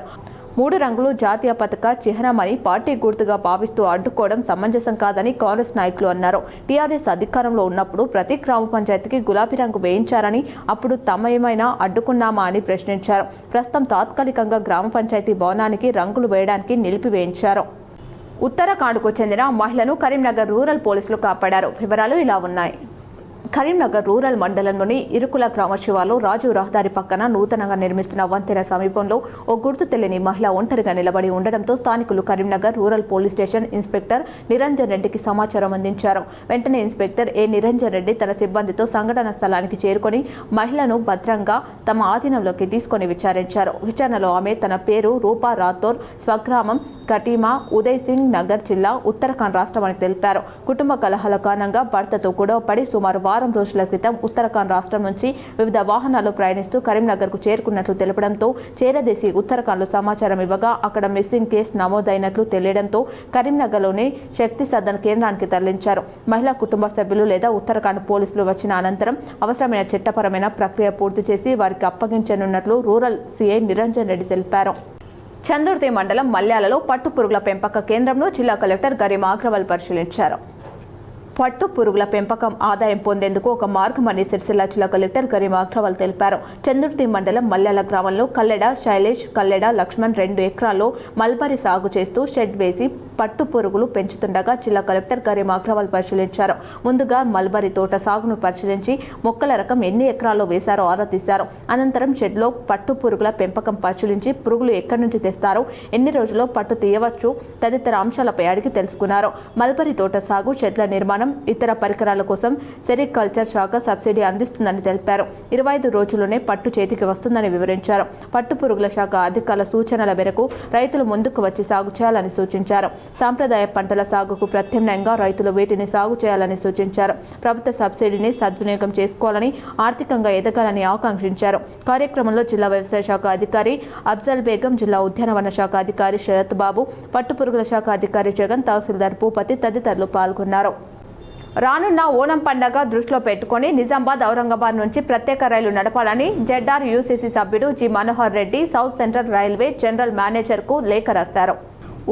3 రంగులు జాతీయ పతాక చిహ్నమని పార్టీ గుర్తుగా భావిస్తూ అడ్డుకోవడం సమంజసం కాదని కాంగ్రెస్ నాయకులు అన్నారు. టీఆర్ఎస్ అధికారంలో ఉన్నప్పుడు ప్రతి గ్రామ పంచాయతీకి గులాబీ రంగు వేయించారని, అప్పుడు తమేమైనా అడ్డుకున్నామా అని ప్రశ్నించారు. ప్రస్తుతం తాత్కాలికంగా గ్రామ పంచాయతీ భవనానికి రంగులు వేయడానికి నిలిపివేయించారు. ఉత్తరాఖండ్కు చెందిన మహిళను కరీంనగర్ రూరల్ పోలీసులు కాపాడారు. వివరాలు ఇలా ఉన్నాయి. కరీంనగర్ రూరల్ మండలంలోని ఇరుకుల గ్రామ శివార్లో రాజు రహదారి పక్కన నూతనంగా నిర్మిస్తున్న వంతెన సమీపంలో ఓ గుర్తు తెలియని మహిళ ఒంటరిగా నిలబడి ఉండడంతో స్థానికులు Karimnagar rural police station inspector Niranjan రెడ్డికి సమాచారం అందించారు. వెంటనే ఇన్స్పెక్టర్ ఏ నిరంజన్ రెడ్డి తన సిబ్బందితో సంఘటన స్థలానికి చేరుకొని మహిళను భద్రంగా తమ ఆధీనంలోకి తీసుకొని విచారించారు. విచారణలో ఆమె తన పేరు రూపా రాథోర్, స్వగ్రామం కటీమా, ఉదయ్ సింగ్ నగర్ జిల్లా, ఉత్తరాఖండ్ రాష్ట్రమని తెలిపారు. కుటుంబ కలహాల కారణంగా భర్తతో గొడవ పడి సుమారు వారం రోజుల క్రితం ఉత్తరాఖండ్ రాష్ట్రం నుంచి వివిధ వాహనాల్లో ప్రయాణిస్తూ కరీంనగర్కు చేరుకున్నట్లు తెలపడంతో చేరదేశి ఉత్తరాఖండ్లో సమాచారం ఇవ్వగా అక్కడ మిస్సింగ్ కేసు నమోదైనట్లు తెలియడంతో కరీంనగర్లోని శక్తి సదన్ కేంద్రానికి తరలించారు. మహిళా కుటుంబ సభ్యులు లేదా ఉత్తరాఖండ్ పోలీసులు వచ్చిన అనంతరం అవసరమైన చట్టపరమైన ప్రక్రియ పూర్తి చేసి వారికి అప్పగించనున్నట్లు రూరల్ సీఐ నిరంజన్ రెడ్డి తెలిపారు. చందుర్తి మండలం మల్యాలలో పట్టు పురుగుల పెంపక కేంద్రంలో జిల్లా కలెక్టర్ గరిమా అగ్రవాల్ పరిశీలించారు. పట్టు పురుగుల పెంపకం ఆదాయం పొందేందుకు ఒక మార్గమని సిరిసిల్ల జిల్లా కలెక్టర్ గరిమా అగ్రవాల్ తెలిపారు. చందుర్తి మండలం మల్యాల గ్రామంలో కల్లెడ శైలేష్, కల్లెడ లక్ష్మణ్ 2 ఎకరాల్లో మల్బరీ సాగు చేస్తూ షెడ్ వేసి పట్టు పురుగులు పెంచుతుండగా జిల్లా కలెక్టర్ గరిమా అగ్రవాల్ పరిశీలించారు. ముందుగా మల్బరీ తోట సాగును పరిశీలించి మొక్కల రకం ఎన్ని ఎకరాల్లో వేశారో ఆరా తీశారు. అనంతరం షెడ్లో పట్టు పురుగుల పెంపకం పరిశీలించి పురుగులు ఎక్కడి నుంచి తెస్తారో, ఎన్ని రోజుల్లో పట్టు తీయవచ్చు తదితర అంశాలపై అడిగి తెలుసుకున్నారు. మల్బరీ తోట సాగు, షెడ్ల నిర్మాణం, ఇతర పరికరాల కోసం సెరికల్చర్ శాఖ సబ్సిడీ అందిస్తుందని తెలిపారు. 25 రోజుల్లోనే పట్టు చేతికి వస్తుందని వివరించారు. పట్టు పురుగుల శాఖ అధికారుల సూచనల మేరకు రైతులు ముందుకు వచ్చి సాగు చేయాలని సూచించారు. సాంప్రదాయ పంటల సాగుకు ప్రత్యామ్నాయంగా రైతులు వీటిని సాగు చేయాలని సూచించారు. ప్రభుత్వ సబ్సిడీని సద్వినియోగం చేసుకోవాలని, ఆర్థికంగా ఎదగాలని ఆకాంక్షించారు. కార్యక్రమంలో జిల్లా వ్యవసాయ శాఖ అధికారి అఫ్జల్ బేగం, జిల్లా ఉద్యానవన శాఖ అధికారి శరత్ బాబు, పట్టు పురుగుల శాఖ అధికారి జగన్, తహసీల్దార్ భూపతి తదితరులు పాల్గొన్నారు. రానున్న ఓనం పండుగ దృష్టిలో పెట్టుకుని నిజామాబాద్, ఔరంగాబాద్ నుంచి ప్రత్యేక రైలు నడపాలని జెడ్ఆర్యూసీసీ సభ్యుడు G Manohar Reddy south central railway general మేనేజర్కు లేఖ రాశారు.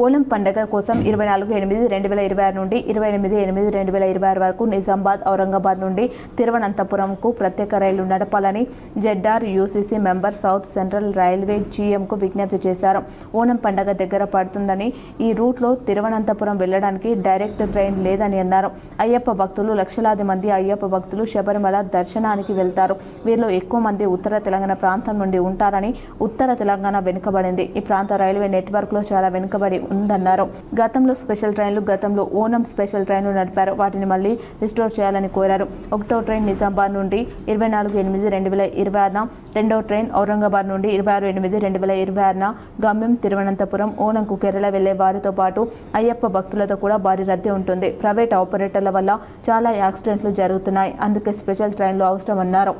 ఓనం పండుగ కోసం 24/8/2026 నుండి 28/8/2026 వరకు నిజామాబాద్, ఔరంగాబాద్ నుండి తిరువనంతపురంకు ప్రత్యేక రైలు నడపాలని జెడ్ఆర్యూసీసీ మెంబర్ సౌత్ సెంట్రల్ రైల్వే జీఎంకు విజ్ఞప్తి చేశారు. ఓనం పండుగ దగ్గర పడుతుందని ఈ రూట్లో తిరువనంతపురం వెళ్లడానికి డైరెక్ట్ ట్రైన్ లేదని అన్నారు. అయ్యప్ప భక్తులు, లక్షలాది మంది అయ్యప్ప భక్తులు శబరిమల దర్శనానికి వెళ్తారు. వీరిలో ఎక్కువ మంది ఉత్తర తెలంగాణ ప్రాంతం నుండి ఉంటారని, ఉత్తర తెలంగాణ వెనుకబడింది. ఈ ప్రాంత రైల్వే నెట్వర్క్లో చాలా వెనుకబడి ఉందన్నారు. గతంలో స్పెషల్ ట్రైన్లు, గతంలో ఓనం స్పెషల్ ట్రైన్లు నడిపారు. వాటిని మళ్లీ రిస్టోర్ చేయాలని కోరారు. 1వ ట్రైన్ నిజామాబాద్ నుండి 24/8/2026, 2వ ట్రైన్ ఔరంగాబాద్ నుండి 26/8/2026 గమ్యం తిరువనంతపురం. ఓనంకు కేరళ వెళ్లే వారితో పాటు అయ్యప్ప భక్తులతో కూడా భారీ రద్దీ ఉంటుంది. ప్రైవేట్ ఆపరేటర్ల వల్ల చాలా యాక్సిడెంట్లు జరుగుతున్నాయి. అందుకే స్పెషల్ ట్రైన్లు అవసరమన్నారు.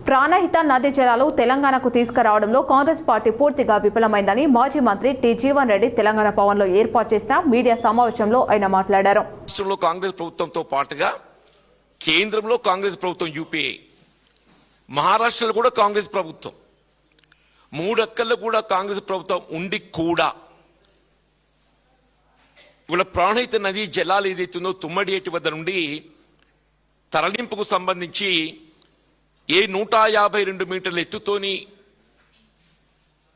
ప్రాణహిత నదీ జలాలు తెలంగాణకు తీసుకురావడంలో కాంగ్రెస్ పార్టీ పూర్తిగా విఫలమైందని మాజీ మంత్రి టి జీవన్ రెడ్డి తెలంగాణ భవన్లో ఏర్పాటు చేసిన మీడియా సమావేశంలో ఆయన మాట్లాడారు. రాష్ట్రంలో కాంగ్రెస్ ప్రభుత్వంతో పాటుగా కేంద్రంలో కాంగ్రెస్ ప్రభుత్వం యూపీఏ, మహారాష్ట్రలో కూడా కాంగ్రెస్ ప్రభుత్వం, 3 అక్కల్లో కూడా కాంగ్రెస్ ప్రభుత్వం ఉండి కూడా ఇవాళ ప్రాణహిత నదీ జలాలు ఏదైతుందో తుమ్మడియేటి వద్ద నుండి తరలింపుకు సంబంధించి 152 మీటర్ల ఎత్తుతోని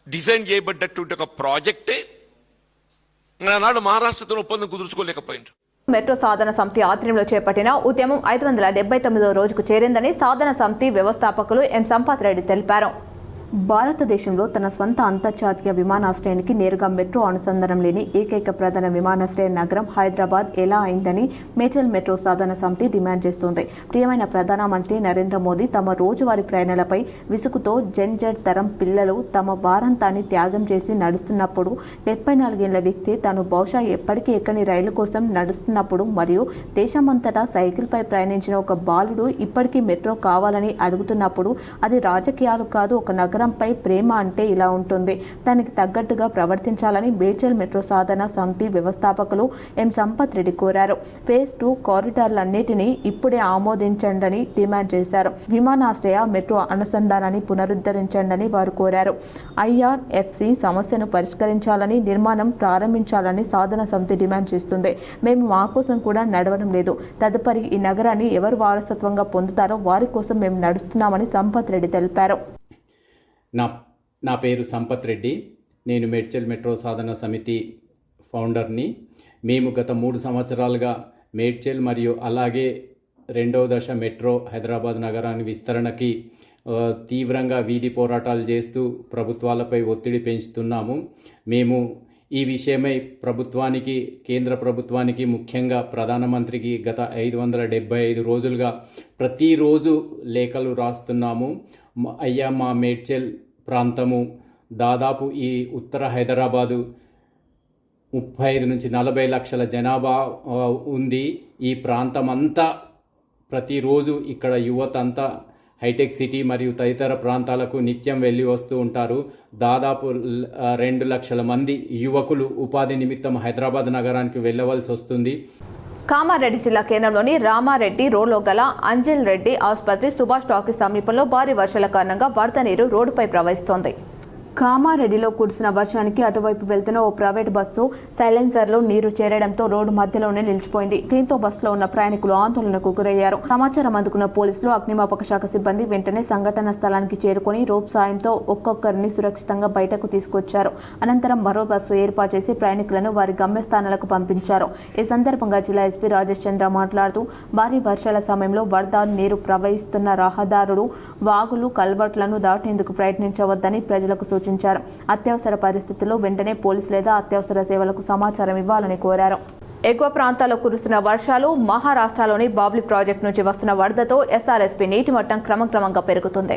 డిజైన్ చేయబడ్డటువంటి ఒక ప్రాజెక్టే నాడు మహారాష్ట్రతో ఒప్పందం కుదుర్చుకోలేకపోయింది. మెట్రో సాధన సమితి ఆధ్వర్యంలో చేపట్టిన ఉద్యమం 579వ రోజుకు చేరిందని సాధన సమితి వ్యవస్థాపకులు ఎం సంపత్ రెడ్డి తెలిపారు. భారతదేశంలో తన సొంత అంతర్జాతీయ విమానాశ్రయానికి నేరుగా మెట్రో అనుసంధానం లేని ఏకైక ప్రధాన విమానాశ్రయ నగరం హైదరాబాద్ ఎలా అయిందని మేడ్చల్ మెట్రో సాధన సమితి డిమాండ్ చేస్తోంది. ప్రియమైన ప్రధానమంత్రి నరేంద్ర మోదీ తమ రోజువారీ ప్రయాణాలపై విసుగుతో జెడ్ తరం పిల్లలు తమ వారంతాన్ని త్యాగం చేసి నడుస్తున్నప్పుడు 74 ఏళ్ల వ్యక్తి తాను బహుశా ఎప్పటికీ ఎక్కని రైలు కోసం నడుస్తున్నప్పుడు మరియు దేశమంతటా సైకిల్పై ప్రయాణించిన ఒక బాలుడు ఇప్పటికీ మెట్రో కావాలని అడుగుతున్నప్పుడు అది రాజకీయాలు కాదు, ఒక నగరంపై ప్రేమ అంటే ఇలా ఉంటుంది. దానికి తగ్గట్టుగా ప్రవర్తించాలని మేడ్చల్ మెట్రో సాధన సమితి వ్యవస్థాపకులు ఎం సంపత్ రెడ్డి కోరారు. ఫేజ్ 2 కారిడార్లన్నిటినీ ఇప్పుడే ఆమోదించండి డిమాండ్ చేశారు. విమానాశ్రయ మెట్రో అనుసంధానాన్ని పునరుద్ధరించండి వారు కోరారు. IRFC సమస్యను పరిష్కరించాలని, నిర్మాణం ప్రారంభించాలని సాధన సమితి డిమాండ్ చేస్తుంది. మేము మా కోసం కూడా నడవడం లేదు. తదుపరి ఈ నగరాన్ని ఎవరు వారసత్వంగా పొందుతారో వారి కోసం మేము నడుస్తున్నామని సంపత్ రెడ్డి తెలిపారు. నా పేరు సంపత్ రెడ్డి. నేను మేడ్చల్ మెట్రో సాధన సమితి ఫౌండర్ని. మేము గత 3 సంవత్సరాలుగా మేడ్చల్ మరియు అలాగే 2వ దశ మెట్రో హైదరాబాద్ నగరాన్ని విస్తరణకి తీవ్రంగా వీధి పోరాటాలు చేస్తూ ప్రభుత్వాలపై ఒత్తిడి పెంచుతున్నాము. మేము ఈ విషయమై ప్రభుత్వానికి, కేంద్ర ప్రభుత్వానికి, ముఖ్యంగా ప్రధానమంత్రికి గత 575 రోజులుగా ప్రతిరోజు లేఖలు రాస్తున్నాము. అయ్యా, మా మేడ్చల్ ప్రాంతము దాదాపు ఈ ఉత్తర హైదరాబాదు 35 నుంచి 40 లక్షల జనాభా ఉంది. ఈ ప్రాంతమంతా ప్రతిరోజు ఇక్కడ యువత అంతా హైటెక్ సిటీ మరియు తదితర ప్రాంతాలకు నిత్యం వెళ్ళి వస్తూ ఉంటారు. దాదాపు 2 లక్షల మంది యువకులు ఉపాధి నిమిత్తం హైదరాబాద్ నగరానికి వెళ్ళవలసి వస్తుంది. కామారెడ్డి జిల్లా కేంద్రంలోని రామారెడ్డి రోడ్లో గల అంజల్ రెడ్డి ఆసుపత్రి సుభాష్ టాకీస్ సమీపంలో భారీ వర్షాల కారణంగా వరద నీరు రోడ్డుపై ప్రవహిస్తోంది. కామారెడ్డిలో కురిసిన వర్షానికి అటువైపు వెళ్తున్న ఓ ప్రైవేట్ బస్సు సైలెన్సర్లో నీరు చేరడంతో రోడ్డు మధ్యలోనే నిలిచిపోయింది. దీంతో బస్సులో ఉన్న ప్రయాణికులు ఆందోళనకు గురయ్యారు. సమాచారం అందుకున్న పోలీసులు, అగ్నిమాపక శాఖ సిబ్బంది వెంటనే సంఘటన స్థలానికి చేరుకుని రోప్ సాయంతో ఒక్కొక్కరిని సురక్షితంగా బయటకు తీసుకొచ్చారు. అనంతరం మరో బస్సు ఏర్పాటు చేసి ప్రయాణికులను వారి గమ్యస్థానాలకు పంపించారు. ఈ సందర్భంగా జిల్లా ఎస్పీ రాజేష్ చంద్ర మాట్లాడుతూ, భారీ వర్షాల సమయంలో వరద నీరు ప్రవహిస్తున్న రహదారులు, వాగులు, కల్వర్ట్లను దాటేందుకు ప్రయత్నించవద్దని ప్రజలకు సూచించారు. అత్యవసర పరిస్థితుల్లో వెంటనే పోలీసు లేదా అత్యవసర సేవలకు సమాచారం ఇవ్వాలని కోరారు. ఎగువ ప్రాంతాల్లో కురుస్తున్న వర్షాలు, మహారాష్ట్రలోని బాబ్లీ ప్రాజెక్టు నుంచి వస్తున్న వరదతో SRSP నీటి మట్టం క్రమంగా పెరుగుతుంది.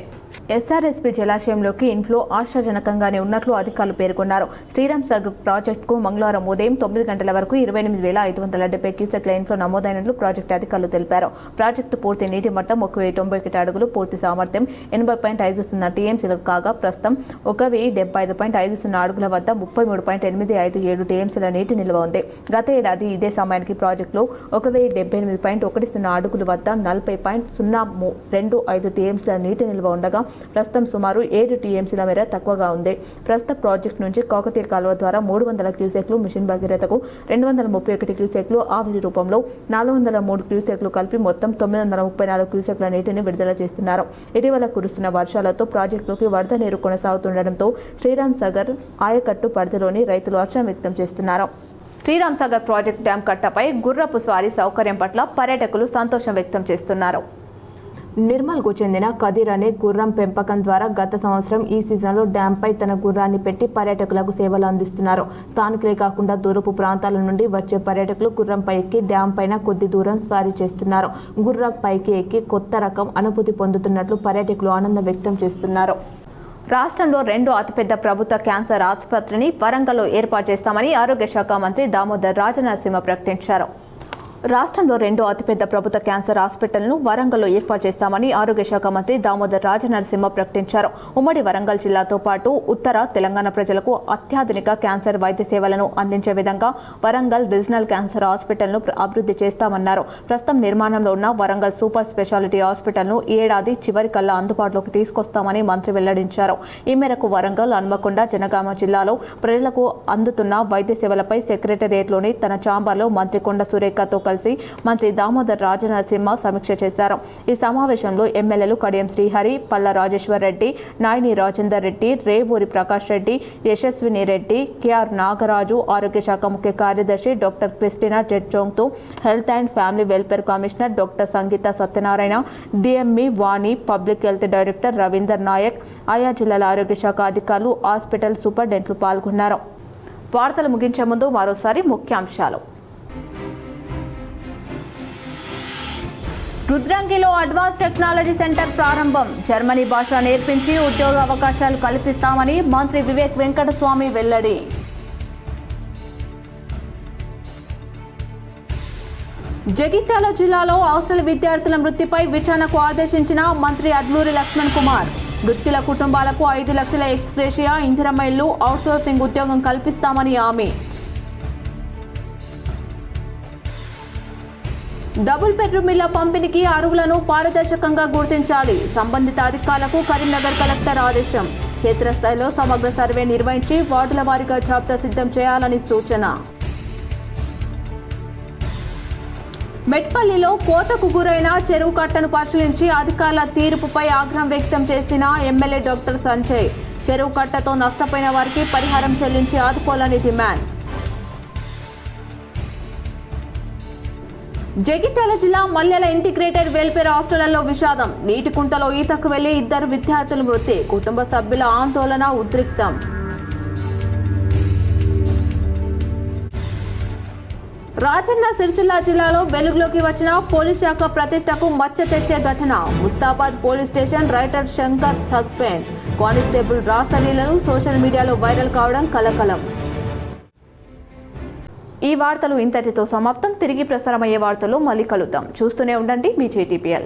SRSP జలాశయంలోకి ఇన్ఫ్లో ఆశాజనకంగానే ఉన్నట్లు అధికారులు పేర్కొన్నారు. శ్రీరామ్ సాగర్ ప్రాజెక్టుకు మంగళవారం ఉదయం 9 గంటల వరకు 28,570 క్యూసెక్ల ఇన్ఫ్లో నమోదైనట్లు ప్రాజెక్టు అధికారులు తెలిపారు. ప్రాజెక్టు పూర్తి నీటి మట్టం 1,091 అడుగులు, పూర్తి సామర్థ్యం 80.50 TMCలు కాగా ప్రస్తుతం 1,075.50 అడుగుల వద్ద 33.857 TMCల నీటి నిల్వ ఉంది. గత ఏడాది ఇదే సమయానికి ప్రాజెక్టులో 1,078.10 అడుగుల వద్ద 40.025 TMCల నీటి నిల్వ ఉండగా ప్రస్తుతం సుమారు 7 TMCల మేర తక్కువగా ఉంది. ప్రస్తుత ప్రాజెక్టు నుంచి కాకతీయ కాలువ ద్వారా 300 క్యూసెక్లు, మిషన్ భగీరథకు 231 క్యూసెక్లు, ఆవిరి రూపంలో 403 క్యూసెక్లు కలిపి మొత్తం 934 క్యూసెక్ల నీటిని విడుదల చేస్తున్నారు. ఇటీవల కురుస్తున్న వర్షాలతో ప్రాజెక్టులోకి వరద నీరు కొనసాగుతుండటంతో శ్రీరామ్ సాగర్ ఆయకట్టు పరిధిలోని రైతులు హర్షం వ్యక్తం చేస్తున్నారు. శ్రీరామ్ సాగర్ ప్రాజెక్టు డ్యాం కట్టపై గుర్రపు స్వారీ సౌకర్యం పట్ల పర్యాటకులు సంతోషం వ్యక్తం చేస్తున్నారు. నిర్మల్కు చెందిన కదీర్ అనే గుర్రం పెంపకం ద్వారా గత సంవత్సరం ఈ సీజన్లో డ్యాంపై తన గుర్రాన్ని పెట్టి పర్యాటకులకు సేవలు అందిస్తున్నారు. స్థానికులే కాకుండా దూరపు ప్రాంతాల నుండి వచ్చే పర్యాటకులు గుర్రంపై ఎక్కి డ్యాం పైన కొద్ది దూరం స్వారీ చేస్తున్నారు. గుర్రం పైకి ఎక్కి కొత్త రకం అనుభూతి పొందుతున్నట్లు పర్యాటకులు ఆనందం వ్యక్తం చేస్తున్నారు. రాష్ట్రంలో 2వ అతిపెద్ద ప్రభుత్వ క్యాన్సర్ ఆసుపత్రిని వరంగల్లో ఏర్పాటు చేస్తామని ఆరోగ్య శాఖ మంత్రి దామోదర్ రాజనరసింహ ప్రకటించారు. రాష్ట్రంలో 2వ అతిపెద్ద ప్రభుత్వ క్యాన్సర్ హాస్పిటల్ను వరంగల్లో ఏర్పాటు చేస్తామని ఆరోగ్య శాఖ మంత్రి దామోదర్ రాజనరసింహ ప్రకటించారు. ఉమ్మడి వరంగల్ జిల్లాతో పాటు ఉత్తర తెలంగాణ ప్రజలకు అత్యాధునిక క్యాన్సర్ వైద్య సేవలను అందించే విధంగా వరంగల్ రీజనల్ క్యాన్సర్ హాస్పిటల్ను అభివృద్ధి చేస్తామన్నారు. ప్రస్తుతం నిర్మాణంలో ఉన్న వరంగల్ సూపర్ స్పెషాలిటీ హాస్పిటల్ను ఈ ఏడాది చివరికల్లా అందుబాటులోకి తీసుకొస్తామని మంత్రి వెల్లడించారు. ఈ మేరకు వరంగల్, హన్మకొండ, జనగామ జిల్లాలో ప్రజలకు అందుతున్న వైద్య సేవలపై సెక్రటేరియట్లోని తన ఛాంబర్లో మంత్రి కొండ సురేఖతో కలిసి మంత్రి దామోదర్ రాజనరసింహ సమీక్ష చేశారు. ఈ సమావేశంలో ఎమ్మెల్యేలు కడియం శ్రీహరి, పల్ల రాజేశ్వర్ రెడ్డి, నాయని రాజేందర్ రెడ్డి, రేవూరి ప్రకాష్ రెడ్డి, యశస్విని రెడ్డి, కెఆర్ నాగరాజు, ఆరోగ్య శాఖ ముఖ్య కార్యదర్శి డాక్టర్ క్రిస్టినా జెట్జోంగ్తో, health and family welfare commissioner doctor Sangeetha Satyanarayana, DME Vani, public health director Ravinder Naik, ఆయా జిల్లాల ఆరోగ్య శాఖ అధికారులు, హాస్పిటల్ సూపరింటెండెంట్లు పాల్గొన్నారు. వార్తలు ముగించే ముందు మరోసారి ముఖ్యాంశాలు. రుద్రంగిలో అడ్వాన్స్ టెక్నాలజీ సెంటర్ ప్రారంభం. జర్మనీ భాష నేర్పించి ఉద్యోగ అవకాశాలు కల్పిస్తామని మంత్రి వివేక్ వెంకటస్వామి వెల్లడి. జగిత్యాల జిల్లాలో హాస్టల్ విద్యార్థుల మృతిపై విచారణకు ఆదేశించిన మంత్రి అడ్లూరి లక్ష్మణ్ కుమార్. మృతుల కుటుంబాలకు 5 లక్షల ఎక్స్గ్రేషియా, ఇందిరమ్మ ఇల్లు, అవుట్సోర్సింగ్ ఉద్యోగం కల్పిస్తామని హామీ. డబుల్ బెడ్రూమ్ ఇళ్ల పంపిణీకి అర్హులను పారదర్శకంగా గుర్తించాలి. సంబంధిత అధికారులకు కరీంనగర్ కలెక్టర్ ఆదేశం. క్షేత్రస్థాయిలో సమగ్ర సర్వే నిర్వహించి వార్డుల వారీగా జాబితా సిద్ధం చేయాలని సూచన. మెట్పల్లిలో కోతకు గురైన చెరువు కట్టను పరిశీలించి అధికారుల తీర్పుపై ఆగ్రహం వ్యక్తం చేసిన ఎమ్మెల్యే డాక్టర్ సంజయ్. చెరువు కట్టతో నష్టపోయిన వారికి పరిహారం చెల్లించి ఆదుకోవాలని డిమాండ్. జగిత్యాల జిల్లా మల్లెల ఇంటిగ్రేటెడ్ వెల్ఫేర్ హాస్టళ్లలో విషాదం. నీటి కుంటలో ఈతకు వెళ్లి 2 విద్యార్థులు మృతి. కుటుంబ సభ్యుల ఆందోళన ఉద్రిక్తం. రాజన్న సిరిసిల్ల జిల్లాలో వెలుగులోకి వచ్చిన పోలీస్ శాఖ ప్రతిష్టకు మచ్చ తెచ్చే ఘటన. Mustabad police station writer Shankar suspend. Constable రాసలీలను సోషల్ మీడియాలో వైరల్ కావడం కలకలం. ఈ వార్తలు ఇంతటితో సమాప్తం. తిరిగి ప్రసారమయ్యే వార్తలు మళ్ళీ కలుద్దాం. చూస్తూనే ఉండండి మీ JTPL.